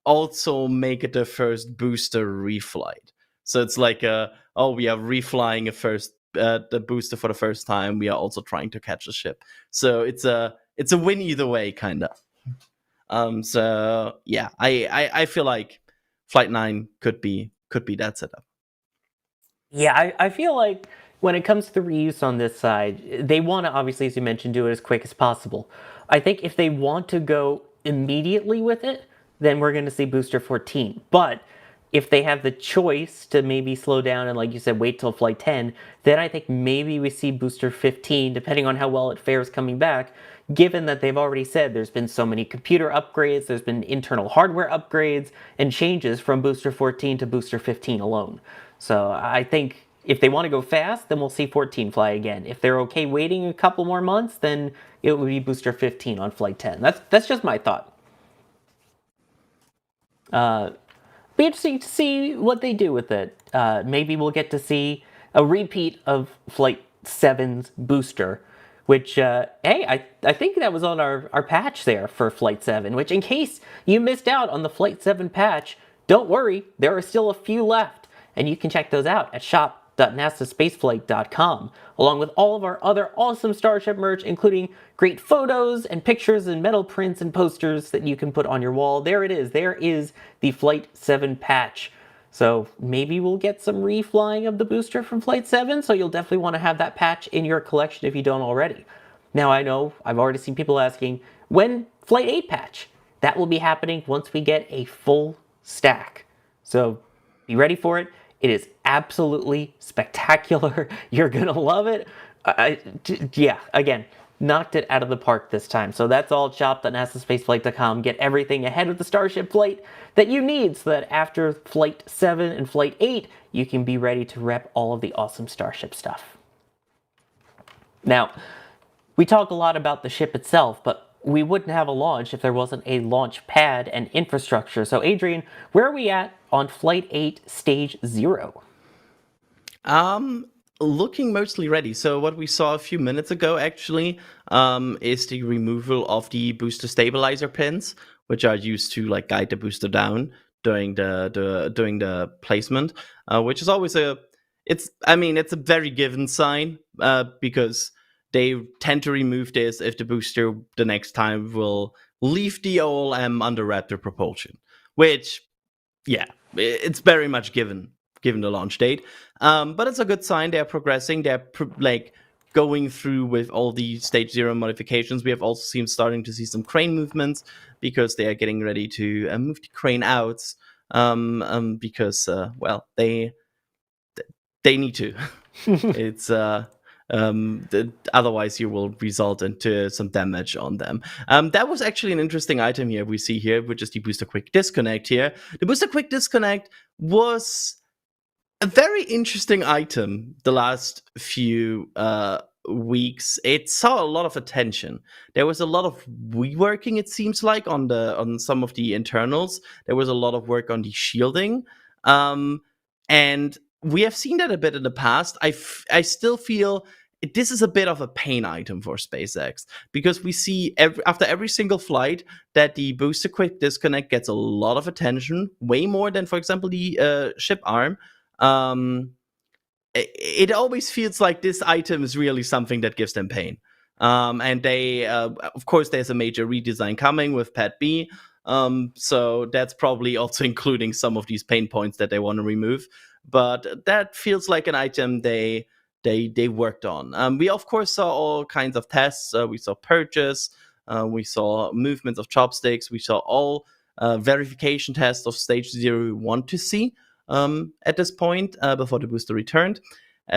also make it the first booster reflight. So it's like we are reflying the booster for the first time. We are also trying to catch the ship. So it's a win either way, kind of. So yeah, I feel like Flight 9 could be that setup. Yeah, I feel like when it comes to the reuse on this side, they want to obviously, as you mentioned, do it as quick as possible. I think if they want to go immediately with it, then we're going to see Booster 14. But if they have the choice to maybe slow down and, like you said, wait till Flight 10, then I think maybe we see Booster 15, depending on how well it fares coming back, given that they've already said there's been so many computer upgrades, there's been internal hardware upgrades, and changes from Booster 14 to Booster 15 alone. So I think if they want to go fast, then we'll see 14 fly again. If they're okay waiting a couple more months, then it would be Booster 15 on Flight 10. That's just my thought. Be interesting to see what they do with it. Maybe we'll get to see a repeat of Flight 7's booster, which, hey, I think that was on our patch there for Flight 7, which in case you missed out on the Flight 7 patch, don't worry, there are still a few left, and you can check those out at shop.nasaspaceflight.com, along with all of our other awesome Starship merch, including great photos and pictures and metal prints and posters that you can put on your wall. There it is. There is the Flight 7 patch. So maybe we'll get some reflying of the booster from Flight 7, so you'll definitely want to have that patch in your collection if you don't already. Now I know I've already seen people asking, when Flight 8 patch? That will be happening once we get a full stack. So be ready for it. It is absolutely spectacular. You're going to love it. Yeah, again, knocked it out of the park this time. So that's all at shop.nasaspaceflight.com. Get everything ahead of the Starship flight that you need so that after Flight 7 and Flight 8, you can be ready to rep all of the awesome Starship stuff. Now, we talk a lot about the ship itself, but we wouldn't have a launch if there wasn't a launch pad and infrastructure. So Adrian, where are we at on Flight 8 Stage 0? Looking mostly ready. So what we saw a few minutes ago actually is the removal of the booster stabilizer pins, which are used to like guide the booster down during the placement, which is always it's a very given sign because they tend to remove this if the booster the next time will leave the OLM under Raptor propulsion, which, yeah, it's very much given the launch date. But it's a good sign. They're progressing. They're going through with all the Stage 0 modifications. We have also starting to see some crane movements because they are getting ready to move the crane out because, well, they need to. It's otherwise you will result into some damage on them. That was actually an interesting item here we see here, which is the booster quick disconnect here. The booster quick disconnect was a very interesting item the last few weeks. It saw a lot of attention. There was a lot of reworking, it seems like, on some of the internals. There was a lot of work on the shielding. And we have seen that a bit in the past. I still feel this is a bit of a pain item for SpaceX because we see after every single flight that the booster quick disconnect gets a lot of attention, way more than, for example, the ship arm. It always feels like this item is really something that gives them pain. And they, of course, there's a major redesign coming with Pad B. So that's probably also including some of these pain points that they want to remove. But that feels like an item they worked on. We of course saw all kinds of tests. We saw purges. We saw movements of chopsticks. We saw all verification tests of Stage 0 we want to see at this point before the booster returned.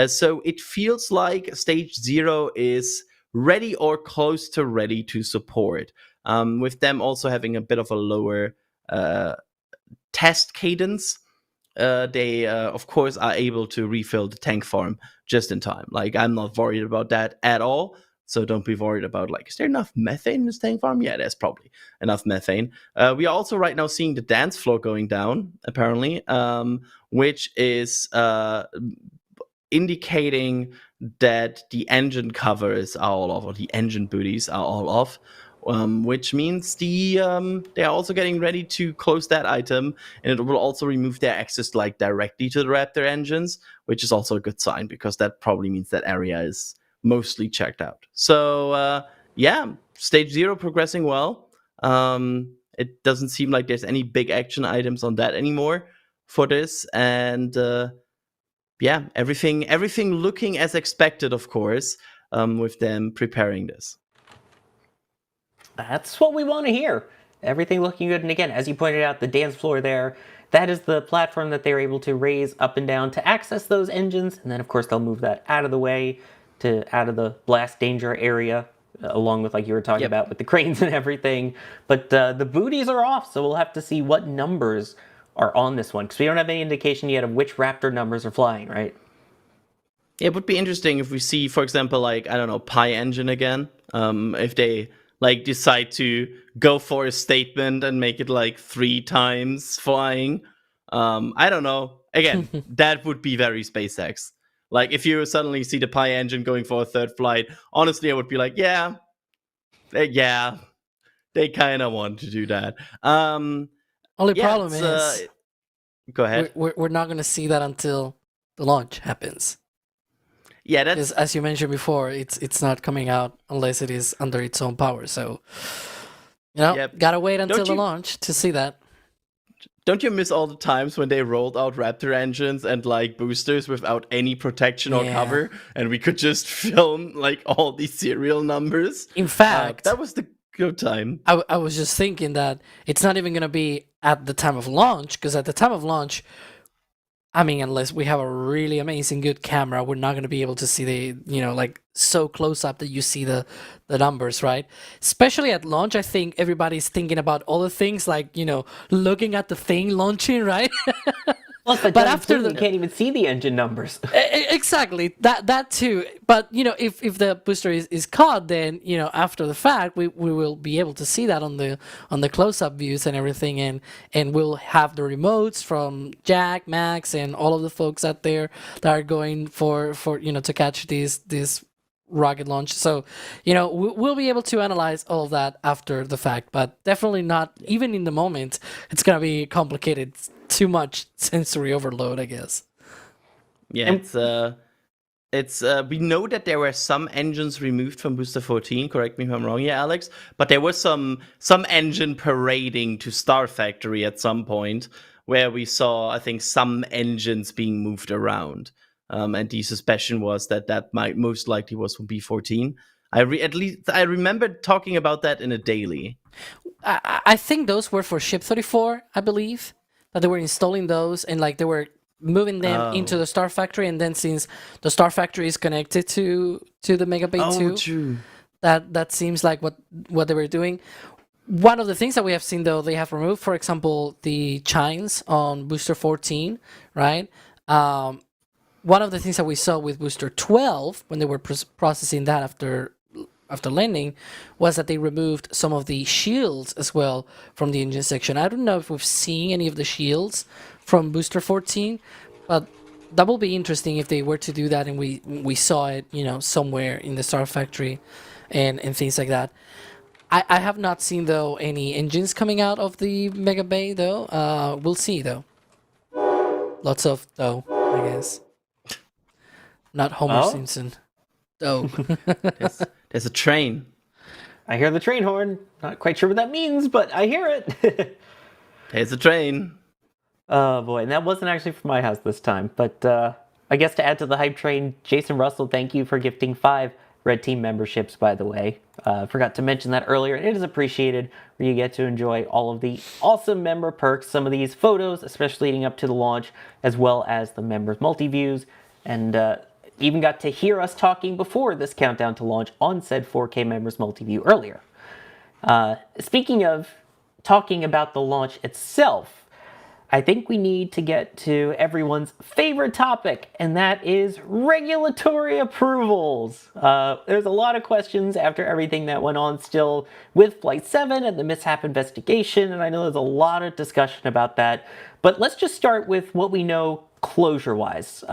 So it feels like Stage 0 is ready or close to ready to support. With them also having a bit of a lower test cadence. They, of course, are able to refill the tank farm just in time. Like, I'm not worried about that at all. So don't be worried about is there enough methane in this tank farm? Yeah, there's probably enough methane. We are also right now seeing the dance floor going down, apparently, which is indicating that the engine covers are all off, or the engine booties are all off, which means they're also getting ready to close that item, and it will also remove their access directly to the Raptor engines, which is also a good sign because that probably means that area is mostly checked out. So stage 0 progressing well. It doesn't seem like there's any big action items on that anymore for this, and everything looking as expected, of course, with them preparing this. That's what we want to hear. Everything looking good. And again, as you pointed out, the dance floor there, that is the platform that they're able to raise up and down to access those engines. And then, of course, they'll move that out of the way out of the blast danger area, along with, like you were talking about, with the cranes and everything. But the booties are off, so we'll have to see what numbers are on this one, because we don't have any indication yet of which Raptor numbers are flying, right? It would be interesting if we see, for example, I don't know, Pi Engine again. If they decide to go for a statement and make it 3 times flying. I don't know. Again, that would be very SpaceX. If you suddenly see the Pi Engine going for a 3rd flight, honestly, I would be yeah, they kind of want to do that. Only problem is, go ahead. We're not going to see that until the launch happens. Yeah, that's as you mentioned before. It's not coming out unless it is under its own power. So, gotta wait until the launch to see that. Don't you miss all the times when they rolled out Raptor engines and boosters without any protection or cover, and we could just film all these serial numbers? In fact, that was the good time. I was just thinking that it's not even gonna be at the time of launch, because at the time of launch, I mean, unless we have a really amazing good camera, we're not going to be able to see the, so close up that you see the numbers, right? Especially at launch, I think everybody's thinking about other things looking at the thing launching, right? Plus, but after you can't even see the engine numbers. Exactly, that too. But if the booster is caught, then after the fact, we will be able to see that on the close-up views and everything, and we'll have the remotes from Jack, Max, and all of the folks out there that are going for to catch this rocket launch. So we'll be able to analyze all of that after the fact, but definitely not even in the moment. It's gonna be complicated. Too much sensory overload, I guess. Yeah, it's we know that there were some engines removed from Booster 14. Correct me if I'm wrong, Alex. But there was some engine parading to Star Factory at some point, where we saw, I think, some engines being moved around. And the suspicion was that might most likely was from B14. At least I remember talking about that in a daily. I think those were for Ship 34, I believe. That they were installing those and they were moving them into the Star Factory, and then since the Star Factory is connected to the Mega Bay 2, true. that seems like what they were doing. One of the things that we have seen, though, they have removed, for example, the chines on Booster 14, right? One of the things that we saw with Booster 12 when they were processing that after landing was that they removed some of the shields as well from the engine section. I don't know if we've seen any of the shields from Booster 14, but that will be interesting if they were to do that and we saw it, somewhere in the Star Factory and things like that. I have not seen, though, any engines coming out of the Mega Bay, though. We'll see, though. Lots of, though, I guess. Not Homer Simpson. Oh. There's a train. I hear the train horn. Not quite sure what that means, but I hear it. There's a train. Oh boy, and that wasn't actually from my house this time. But I guess to add to the hype train, Jason Russell, thank you for gifting 5 Red Team memberships, by the way. Forgot to mention that earlier. It is appreciated where you get to enjoy all of the awesome member perks, some of these photos, especially leading up to the launch, as well as the members multi-views, and even got to hear us talking before this countdown to launch on said 4K members multi-view earlier. Speaking of talking about the launch itself, I think we need to get to everyone's favorite topic, and that is regulatory approvals. There's a lot of questions after everything that went on still with Flight 7 and the mishap investigation, and I know there's a lot of discussion about that. But let's just start with what we know closure-wise.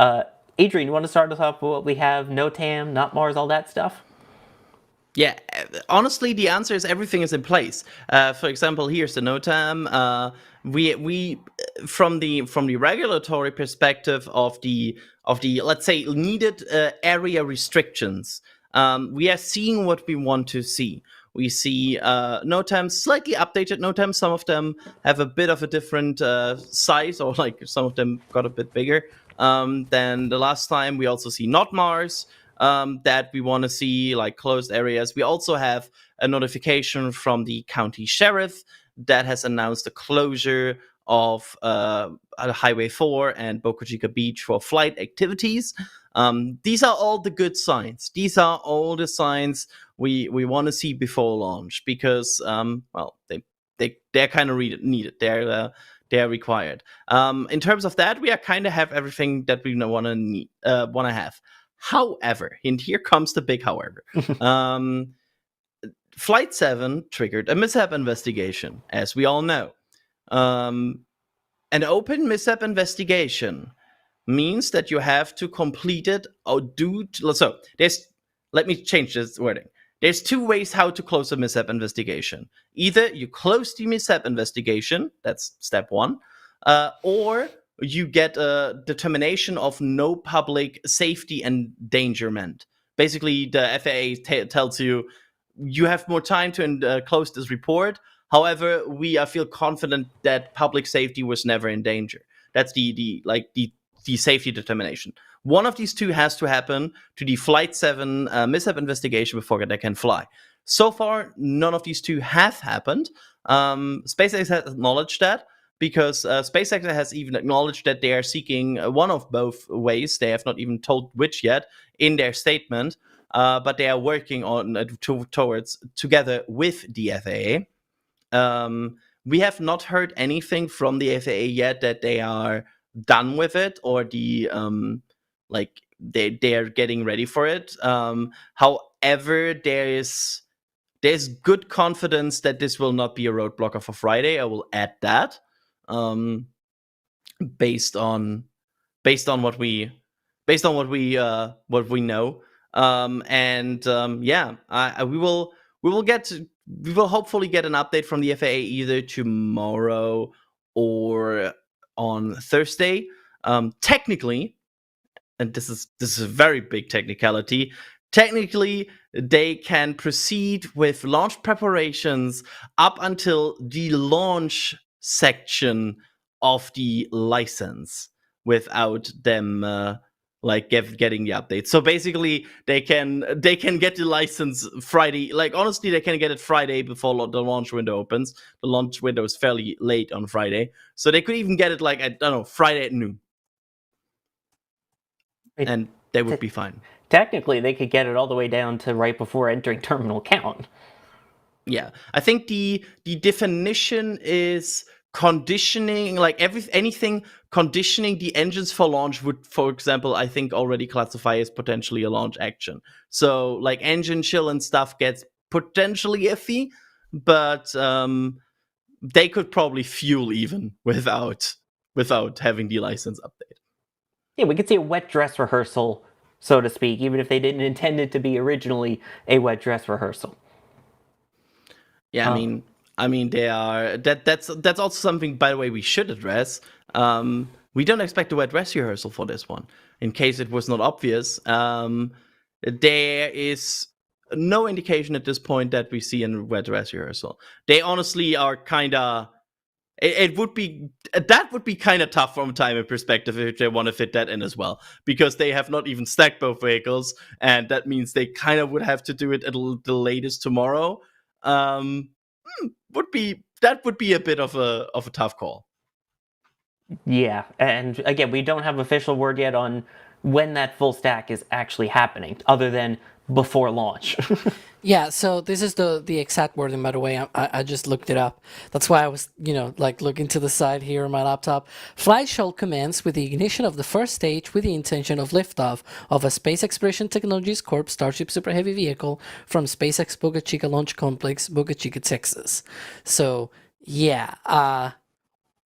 Adrian, you want to start us off with what we have? No TAM, not Mars, all that stuff? Yeah, honestly, the answer is everything is in place. For example, here's the NOTAM. We from the regulatory perspective of the let's say needed area restrictions, we are seeing what we want to see. We see NOTAM slightly updated NOTAM. Some of them have a bit of a different size, or like some of them got a bit bigger than the last time. We also see not Mars. That we want to see, like closed areas. We also have a notification from the county sheriff that has announced the closure of Highway 4 and Boca Chica Beach for flight activities. These are all the good signs. These are all the signs we want to see before launch because, well, they're kind of needed. They're required. In terms of that, we are kind of have everything that we want to have. However, and here comes the big however. Flight 7 triggered a mishap investigation, as we all know. An open mishap investigation means that you have to complete it or so let me change this wording. There's two ways how to close a mishap investigation. Either you close the mishap investigation, that's step one, or you get a determination of no public safety endangerment. Basically, the FAA tells you you have more time to close this report. However, we feel confident that public safety was never in danger. That's the safety determination. One of these two has to happen to the Flight 7 mishap investigation before they can fly. So far, none of these two have happened. SpaceX has acknowledged that, because SpaceX has even acknowledged that they are seeking one of both ways. They have not even told which yet in their statement, but they are working on towards together with the FAA. We have not heard anything from the FAA yet that they are done with it or they are getting ready for it. However, there's good confidence that this will not be a roadblocker for Friday. I will add that. Based on what we know, we will hopefully get an update from the FAA either tomorrow or on Thursday. Technically, and this is a very big technicality. Technically, they can proceed with launch preparations up until the launch section of the license without them getting the update. So basically, they can get the license Friday. Like honestly, they can get it Friday before the launch window opens. The launch window is fairly late on Friday, so they could even get it Friday at noon, and they would be fine. Technically, they could get it all the way down to right before entering terminal count. Yeah, I think the definition is conditioning, anything conditioning the engines for launch would, for example, I think already classify as potentially a launch action. So like engine chill and stuff gets potentially iffy, but they could probably fuel even without having the license update. Yeah, we could see a wet dress rehearsal, so to speak, even if they didn't intend it to be originally a wet dress rehearsal. Yeah, I mean, they are. That's also something, by the way, we should address. We don't expect a wet dress rehearsal for this one. In case it was not obvious, there is no indication at this point that we see a wet dress rehearsal. They honestly are kind of. That would be kind of tough from a timing perspective if they want to fit that in as well, because they have not even stacked both vehicles, and that means they kind of would have to do it at the latest tomorrow. Would be a bit of a tough call. Yeah, and again, we don't have official word yet on when that full stack is actually happening, other than before launch. Yeah, so this is the exact wording, by the way. I just looked it up. That's why I was, like looking to the side here on my laptop. Flight shall commence with the ignition of the first stage with the intention of liftoff of a Space Exploration Technologies Corp Starship Super Heavy vehicle from SpaceX Boca Chica Launch Complex, Boca Chica, Texas. So, yeah,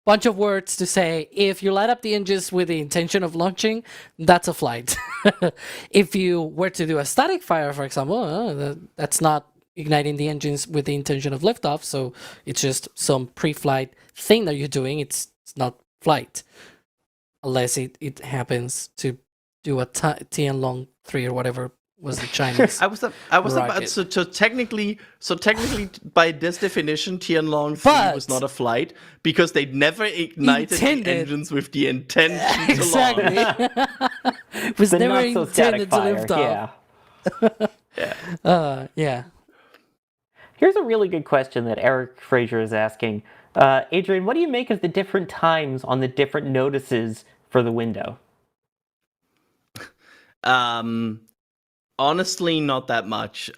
bunch of words to say. If you light up the engines with the intention of launching, that's a flight. If you were to do a static fire, for example, that's not igniting the engines with the intention of liftoff, so it's just some pre-flight thing that you're doing. It's not flight, unless it happens to do a Tianlong 3 or whatever was the Chinese. I was about so technically by this definition, Tianlong 3 was not a flight because they never ignited the engines with the intention to launch. It was never intended to lift off. Yeah. Here's a really good question that Eric Fraser is asking. Adrian, what do you make of the different times on the different notices for the window? Honestly, not that much.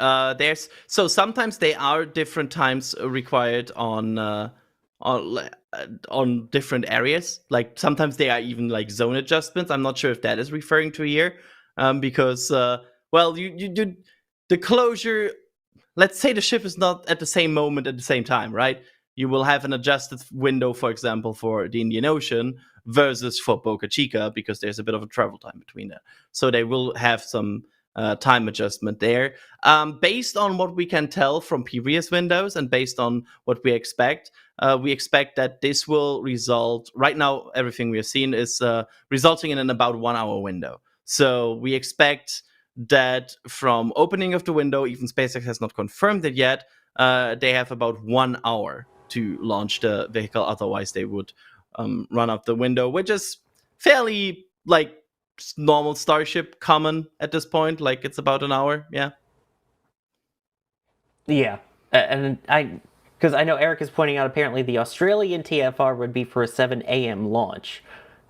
Sometimes they are different times required on different areas. Like sometimes they are even like zone adjustments. I'm not sure if that is referring to here, because the closure. Let's say the ship is not at the same moment at the same time, right? You will have an adjusted window, for example, for the Indian Ocean versus for Boca Chica because there's a bit of a travel time between there. So they will have some time adjustment there. Based on what we can tell from previous windows and based on what we expect that this will result, right now everything we have seen is resulting in an about 1 hour window. So we expect that from opening of the window, even SpaceX has not confirmed it yet, they have about 1 hour to launch the vehicle, otherwise they would run up the window, which is fairly like normal Starship common at this point. Like it's about an hour. Yeah, and because I know Eric is pointing out apparently the Australian TFR would be for a 7 a.m. launch.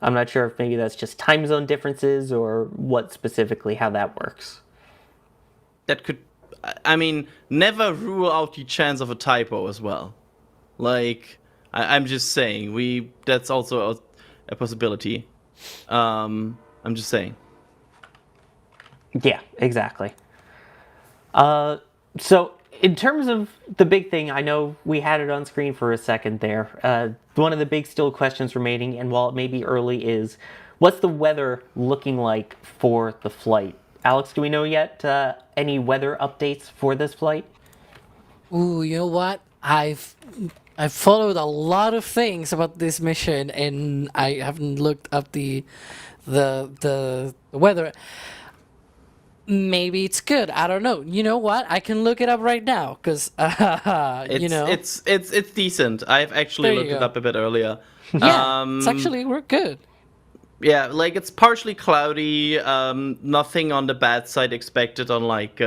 I'm not sure if maybe that's just time zone differences or what specifically how that works. That could, I mean, never rule out the chance of a typo as well. Like I'm just saying, that's also a possibility. I'm just saying. Yeah, exactly. So in terms of the big thing, I know we had it on screen for a second there. One of the big still questions remaining, and while it may be early, is what's the weather looking like for the flight? Alex, do we know yet any weather updates for this flight? Ooh, you know what? I've followed a lot of things about this mission, and I haven't looked up the weather. Maybe it's good. I don't know. You know what? I can look it up right now because it's decent. I've actually looked it up a bit earlier. Yeah, we're good. Yeah, like it's partially cloudy. Nothing on the bad side expected on like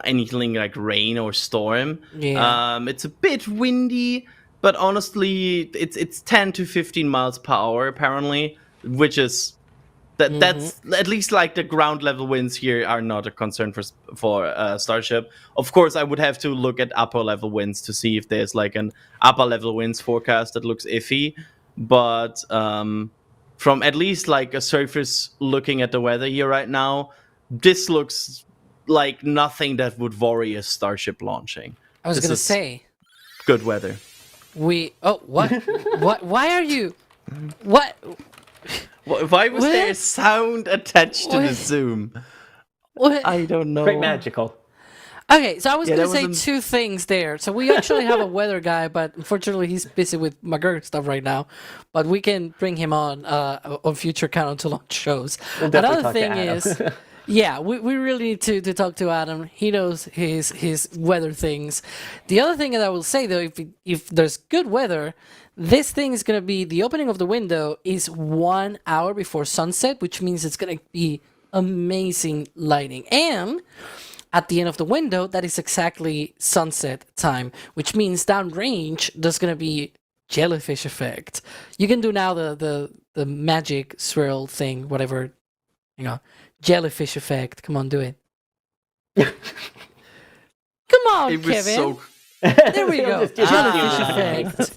anything like rain or storm. Yeah. It's a bit windy, but honestly, it's 10 to 15 miles per hour apparently, which is that's at least like the ground level winds here are not a concern for Starship. Of course, I would have to look at upper level winds to see if there's like an upper level winds forecast that looks iffy, but from at least like a surface looking at the weather here right now, this looks like nothing that would worry a Starship launching. I was going to say good weather. What? What? Why are you? What? Why was there sound attached to the Zoom? What? I don't know. Quite magical. Okay, so I was going to say two things there. So we actually have a weather guy, but unfortunately he's busy with McGurk stuff right now. But we can bring him on future Countdown to Launch shows. Another thing is, yeah, we really need to talk to Adam. He knows his weather things. The other thing that I will say though, if there's good weather, this thing is going to be, the opening of the window is 1 hour before sunset, which means it's going to be amazing lighting. And at the end of the window, that is exactly sunset time, which means downrange, there's going to be jellyfish effect. You can do now the magic swirl thing, whatever, jellyfish effect. Come on, do it. on, It was Kevin. so. There we go. Jellyfish effect.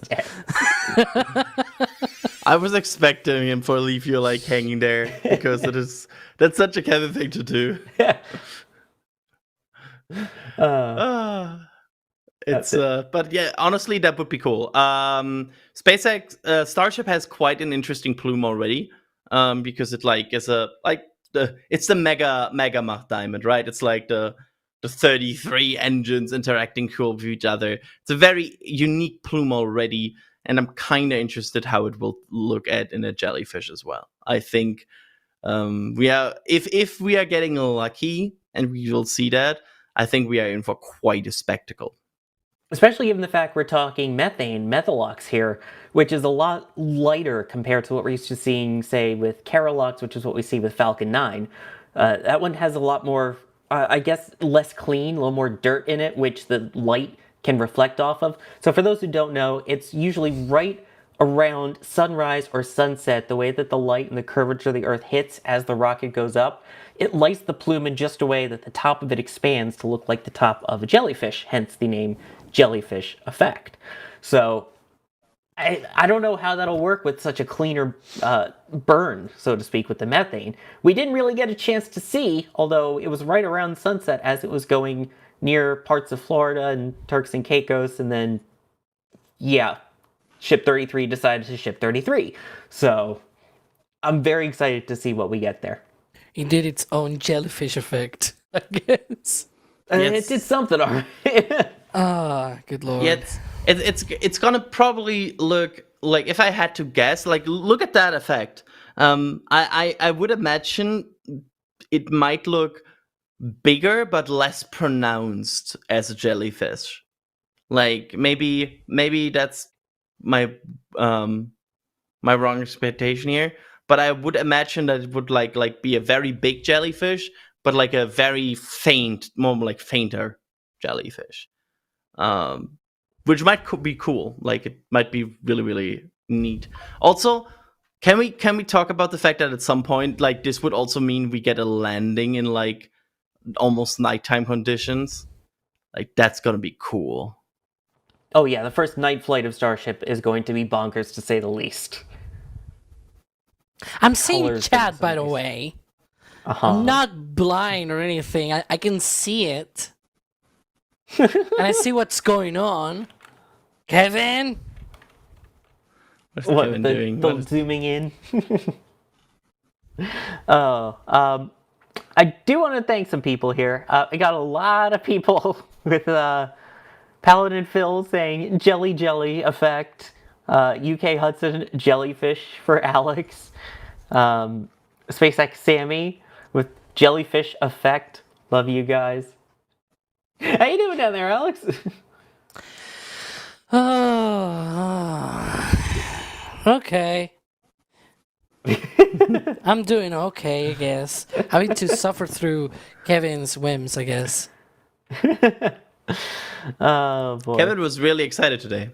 I was expecting him to leave you like hanging there because that's such a Kevin thing to do. It's but yeah, honestly, that would be cool. SpaceX Starship has quite an interesting plume already, because it like is it's the mega Mach diamond, right? It's like the 33 engines interacting cool with each other. It's a very unique plume already, and I'm kind of interested how it will look at in a Jellyfish as well. I think we are if we are getting lucky and we will see that, I think we are in for quite a spectacle. Especially given the fact we're talking Methalox here, which is a lot lighter compared to what we're used to seeing, say, with Carolox, which is what we see with Falcon 9. That one has a lot more, I guess, less clean, a little more dirt in it, which the light can reflect off of. So for those who don't know, it's usually right around sunrise or sunset, the way that the light and the curvature of the Earth hits as the rocket goes up. It lights the plume in just a way that the top of it expands to look like the top of a jellyfish, hence the name Jellyfish effect. So I don't know how that'll work with such a cleaner burn, so to speak, with the methane. We didn't really get a chance to see, although it was right around sunset as it was going near parts of Florida and Turks and Caicos, and then, yeah, Ship 33 decided to ship 33. So I'm very excited to see what we get there. It did its own jellyfish effect, I guess. It did something, all right. Good lord. Yeah, it's gonna probably look like, if I had to guess, like, look at that effect. I would imagine it might look bigger but less pronounced as a jellyfish. Like maybe that's my my wrong expectation here, but I would imagine that it would like be a very big jellyfish, but like a very faint, more like fainter jellyfish. Which might be cool. Like, it might be really, really neat. Also, can we talk about the fact that at some point, like, this would also mean we get a landing in like almost nighttime conditions? Like, that's gonna be cool. Oh yeah, the first night flight of Starship is going to be bonkers, to say the least. I'm seeing chat, by the way. I'm not blind or anything. I can see it. And I see what's going on. Kevin? What's Kevin doing? The zooming in. I do want to thank some people here. I got a lot of people with Paladin Phil saying jelly effect. UK Hudson jellyfish for Alex. SpaceX Sammy with jellyfish effect. Love you guys. How you doing down there, Alex? Okay. I'm doing okay, I guess. Having to suffer through Kevin's whims, I guess. Oh boy. Kevin was really excited today.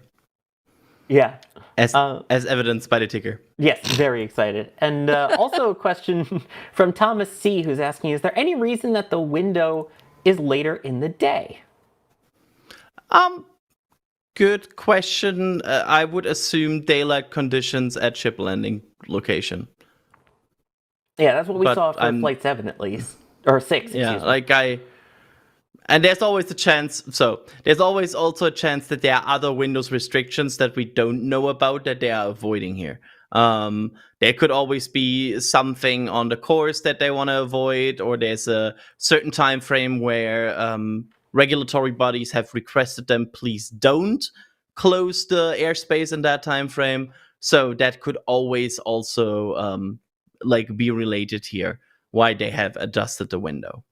Yeah. As evidenced by the ticker. Yes, very excited. And also a question from Thomas C, who's asking, is there any reason that the window is later in the day? Good question. I would assume daylight conditions at ship landing location. Yeah, that's what we But saw for Flight 7 at least. Or 6, Yeah, excuse me. like and there's always the chance, there's always also a chance that there are other Windows restrictions that we don't know about that they are avoiding here. There could always be something on the course that they want to avoid, or there's a certain time frame where regulatory bodies have requested them, please don't close the airspace in that time frame. So that could always also like be related here, why they have adjusted the window.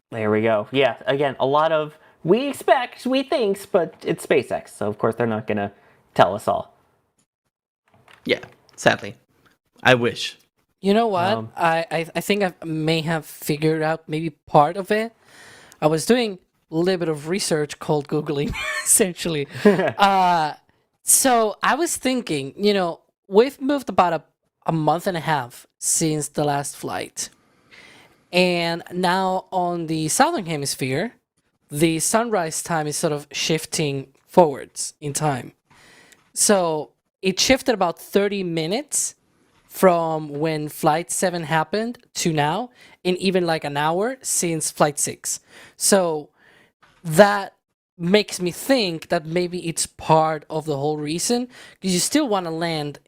There we go. Yeah, again, a lot of we thinks, but it's SpaceX, so of course they're not going to tell us all. Yeah, sadly. I wish. You know what? I think I may have figured out maybe part of it. I was doing a little bit of research called Googling, essentially. So I was thinking, we've moved about a month and a half since the last flight. And now on the southern hemisphere, the sunrise time is sort of shifting forwards in time. So it shifted about 30 minutes from when Flight 7 happened to now, and even like an hour since Flight 6. So that makes me think that maybe it's part of the whole reason, because you still want to land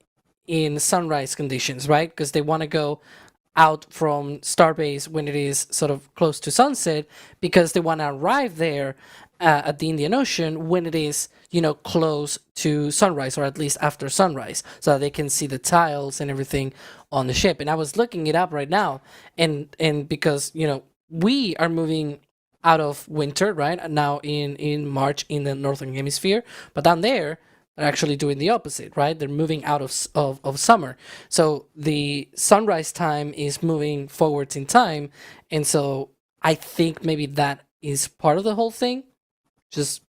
in sunrise conditions, right? Because they want to go out from Starbase when it is sort of close to sunset, because they want to arrive there at the Indian Ocean when it is, close to sunrise, or at least after sunrise, so that they can see the tiles and everything on the ship. And I was looking it up right now, and because we are moving out of winter right now in March in the northern hemisphere, but down there they're actually doing the opposite, right? They're moving out of summer, so the sunrise time is moving forwards in time, and so I think maybe that is part of the whole thing. Just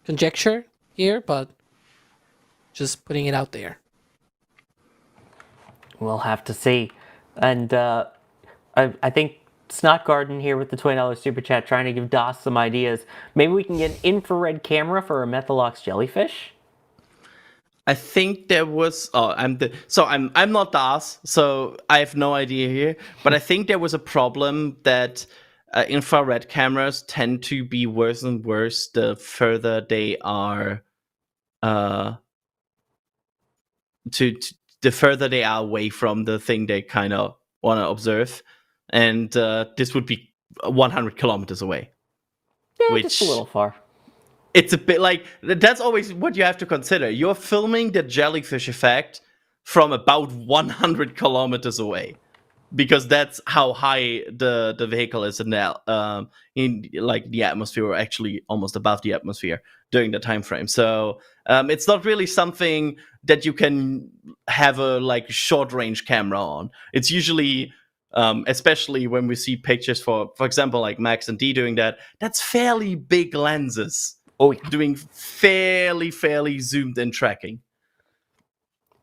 conjecture here, but just putting it out there. We'll have to see. And I think Snot Garden here with the $20 super chat trying to give DOS some ideas. Maybe we can get an infrared camera for a Methalox jellyfish. I think there was. I'm not DAS, so I have no idea here. But I think there was a problem that infrared cameras tend to be worse and worse the further they are, the further they are away from the thing they kind of want to observe, and this would be 100 kilometers away. Yeah, which just a little far. It's a bit like, that's always what you have to consider. You're filming the jellyfish effect from about 100 kilometers away, because that's how high the vehicle is in like the atmosphere, or actually almost above the atmosphere during the time frame. So it's not really something that you can have a like short range camera on. It's usually especially when we see pictures for example, like Max and D doing that, that's fairly big lenses. Oh, yeah. Doing fairly zoomed in tracking.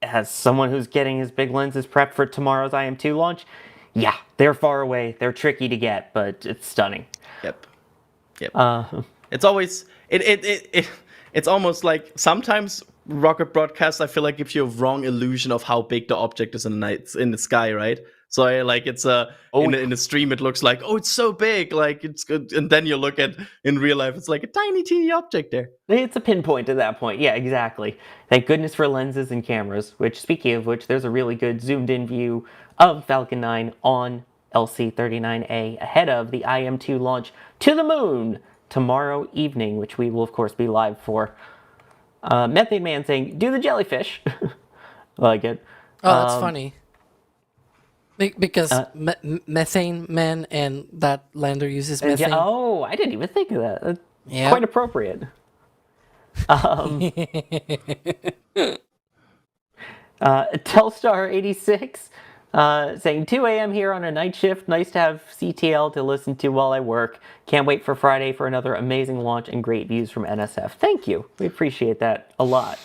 As someone who's getting his big lenses prepped for tomorrow's IM-2 launch, yeah, they're far away. They're tricky to get, but it's stunning. Yep. It's always it's almost like sometimes rocket broadcasts, I feel like, gives you a wrong illusion of how big the object is in the sky, right? So like it's in the stream it looks like, oh, it's so big, like it's good, and then you look at in real life it's like a tiny teeny object there. It's a pinpoint at that point. Yeah, exactly. Thank goodness for lenses and cameras, which, speaking of which, there's a really good zoomed in view of Falcon 9 on LC-39A ahead of the IM-2 launch to the moon tomorrow evening, which we will of course be live for. Methane Man saying, do the jellyfish. Like it. Oh, that's funny. Because Methane Man and that lander uses methane. Oh, I didn't even think of that. That's yeah. Quite appropriate. Telstar86 saying 2 a.m. here on a night shift. Nice to have CTL to listen to while I work. Can't wait for Friday for another amazing launch and great views from NSF. Thank you. We appreciate that a lot.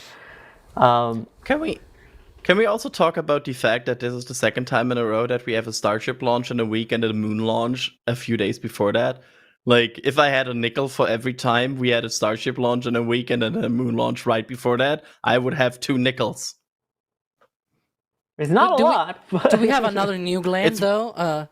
Can we also talk about the fact that this is the second time in a row that we have a Starship launch in a week and a moon launch a few days before that? Like, if I had a nickel for every time we had a Starship launch in a week and then a moon launch right before that, I would have 2 nickels. It's not a lot. Do we have another New Glenn, though?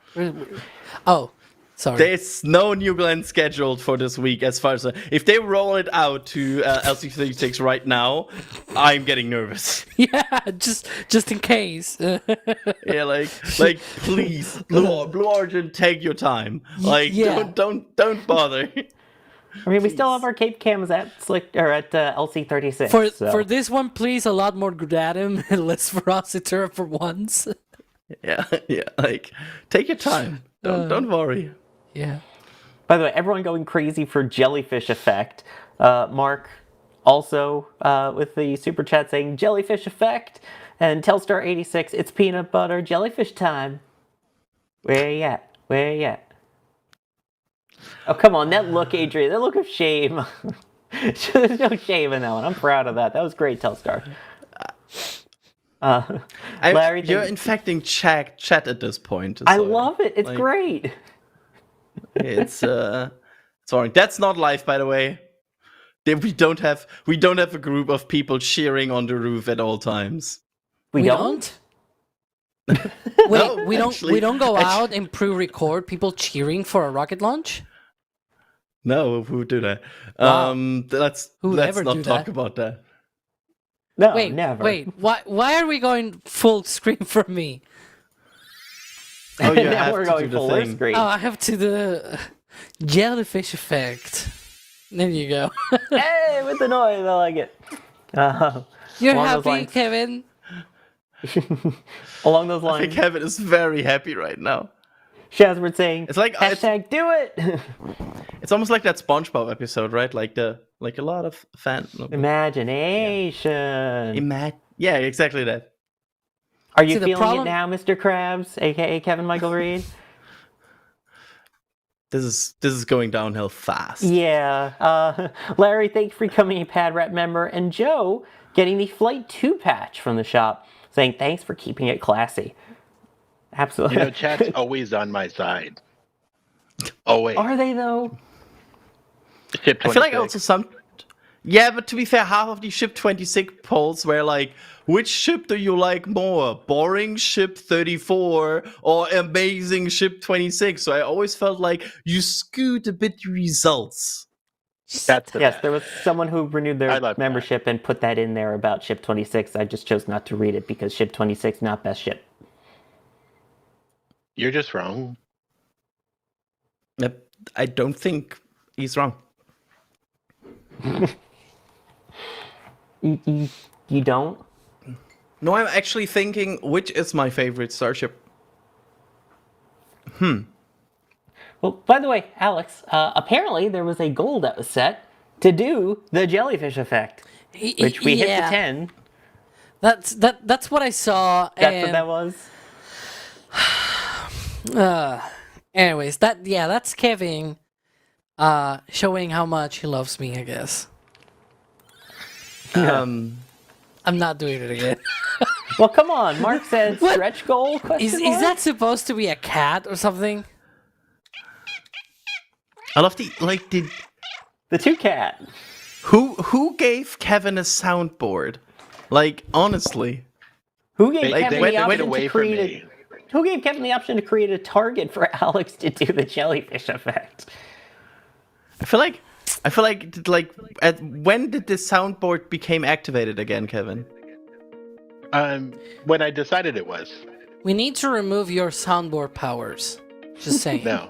Oh, sorry. There's no New Glenn scheduled for this week as far as... if they roll it out to LC-36 right now, I'm getting nervous. Yeah, just in case. Yeah, like please, Blue Origin, take your time. Like, yeah. don't bother. I mean, we still have our Cape Cams at LC-36. For this one, please, a lot more Grudatum and less Velociter for once. Yeah, like, take your time. Don't worry. Yeah. By the way, everyone going crazy for Jellyfish effect. Mark also with the super chat saying Jellyfish effect, and Telstar86, it's peanut butter jellyfish time. Where you at? Where you at? Oh, come on, that look, Adrian, that look of shame. There's no shame in that one. I'm proud of that. That was great, Telstar. Larry, you're thank- infecting chat at this point. I sorry. love it. It's Like, great. It's sorry, that's not live, by the way. We don't have a group of people cheering on the roof at all times. We don't? Wait, No, we don't. actually- we don't go actu- out and pre-record people cheering for a rocket launch. No, who would do that? Wow. Let's Who let's ever not do talk that? about that. No, Wait, never. wait. Why are we going full screen for me? Oh, you now have we're to going do the full thing. screen. Oh, I have to the jellyfish effect. There you go. Hey, with the noise, I like it. You're Along those happy, lines. Kevin? Along those I think lines, Kevin is very happy right now. Shazward saying, It's like hashtag do it. it's almost like that SpongeBob episode, right? Like a lot of Imagination. Yeah, exactly that. Are you See, the feeling problem- it now, Mr. Krabs, aka Kevin Michael Reed? This is going downhill fast. Yeah. Larry, thank you for becoming a Pad Rep member, and Joe getting the Flight 2 patch from the shop, saying thanks for keeping it classy. Absolutely. You know, chat's always on my side. Always. Are they though? Ship I feel like 26. also some. Yeah, but to be fair, half of the Ship 26 polls were like, which ship do you like more? Boring Ship 34 or amazing Ship 26? So I always felt like you skewed a bit the results. That's the Yes, best. there was someone who renewed I their love that. membership and put that in there about Ship 26. I just chose not to read it because Ship 26 not best ship. You're just wrong. Yep, I don't think he's wrong. You don't? No, I'm actually thinking which is my favorite starship. Well, by the way, Alex, apparently there was a goal that was set to do the jellyfish effect, which we hit the 10. That's what I saw. That's what that was? Anyways, that's Kevin showing how much he loves me, I guess. I'm not doing it again. Well, come on. Mark said What? stretch goal? Is that supposed to be a cat or something? I love the the 2 cat? who gave Kevin a soundboard? Like honestly, Who gave They Kevin went the option away to from create me. Who gave Kevin the option to create a target for Alex to do the jellyfish effect? I feel like when did this soundboard became activated again, Kevin? When I decided it was. We need to remove your soundboard powers. Just saying. No.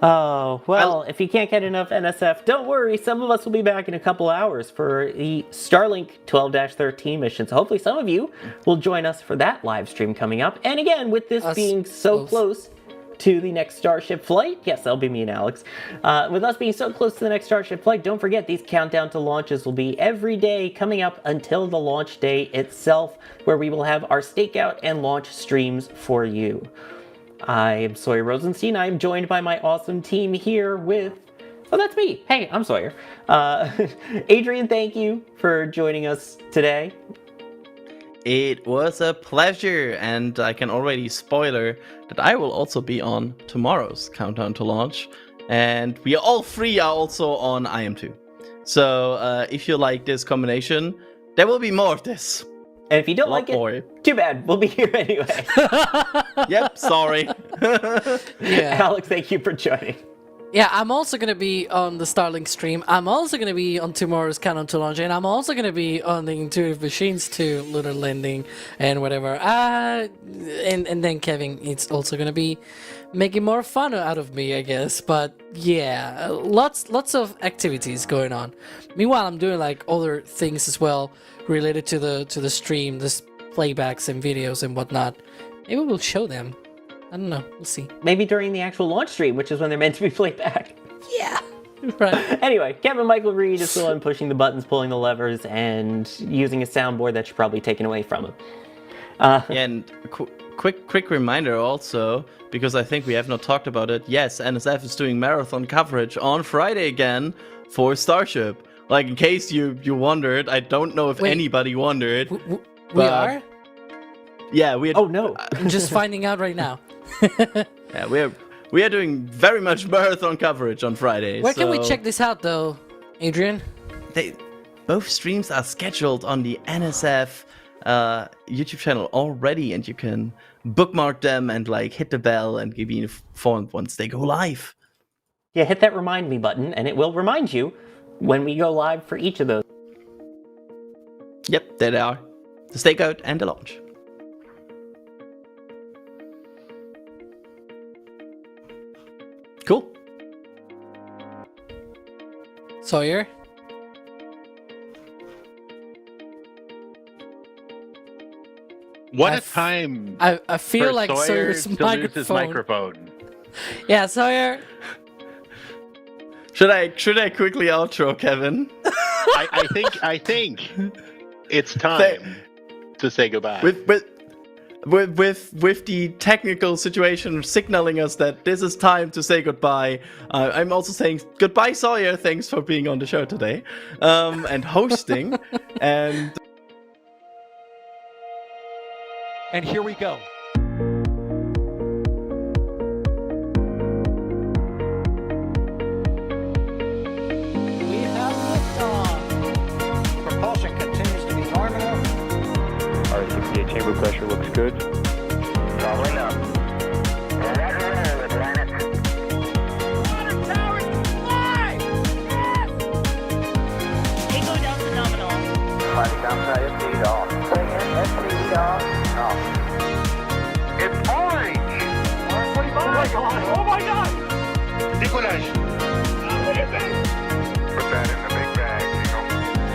Oh, well, if you can't get enough NSF, don't worry. Some of us will be back in a couple hours for the Starlink 12-13 mission. So hopefully some of you will join us for that live stream coming up. And again, with this being so close to the next Starship Flight, yes, that'll be me and Alex. With us being so close to the next Starship Flight, don't forget these countdown to launches will be every day coming up until the launch day itself, where we will have our stakeout and launch streams for you. I am Sawyer Rosenstein. I am joined by my awesome team here with... Oh, that's me. Hey, I'm Sawyer. Adrian, thank you for joining us today. It was a pleasure, and I can already spoiler that I will also be on tomorrow's Countdown to Launch, and we all three are also on IM2. So if you like this combination, there will be more of this. And if you don't like it, too bad. We'll be here anyway. Yep, sorry. Yeah. Alex, thank you for joining. Yeah, I'm also going to be on the Starlink stream. I'm also going to be on tomorrow's Countdown to Launch, and I'm also going to be on the Intuitive Machines 2 lunar landing and whatever. And then Kevin is also going to be making more fun out of me, I guess. But yeah, lots of activities going on. Meanwhile, I'm doing like other things as well related to the stream, this playbacks and videos and whatnot. Maybe we'll show them. I don't know. We'll see. Maybe during the actual launch stream, which is when they're meant to be played back. Yeah. Right. Anyway, Kevin Michael Reed is the one pushing the buttons, pulling the levers, and using a soundboard that should probably be taken away from him. And quick reminder also, because I think we have not talked about it. Yes, NSF is doing marathon coverage on Friday again for Starship. Like, in case you wondered, I don't know if anybody wondered. We But- are? Yeah, we are. Oh no. I'm just finding out right now. Yeah, we are doing very much marathon coverage on Friday. Where can we so check this out, though, Adrian? Both streams are scheduled on the NSF YouTube channel already, and you can bookmark them and like hit the bell and be informed once they go live. Yeah, hit that remind me button and it will remind you when we go live for each of those. Yep, there they are. The stakeout and the launch. Cool. Sawyer? What I a f- time I feel for like Sawyer Sawyer's to lose his microphone. microphone. Yeah, Sawyer. Should I quickly outro, Kevin? I think it's time to say goodbye. With the technical situation signaling us that this is time to say goodbye, I'm also saying goodbye, Sawyer. Thanks for being on the show today and hosting. And here we go. We have liftoff. Propulsion continues to be nominal. R68 chamber pressure looks good. Traveling up. Roger, planet. Water towers, fly! Yes! Echo down to nominal. Fighting downside speed off. Bring in speed off. It's orange! Oh my god! Oh my god! Décollage. Look at this! Put that in the big bag, Eagle.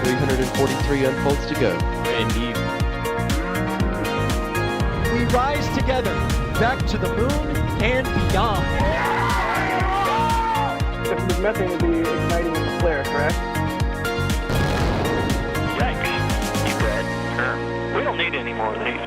343 unfolds to go. indeed. We rise together back to the moon and beyond. This methane will be igniting in the flare, correct? Yikes. Keep red. We don't need any more of these.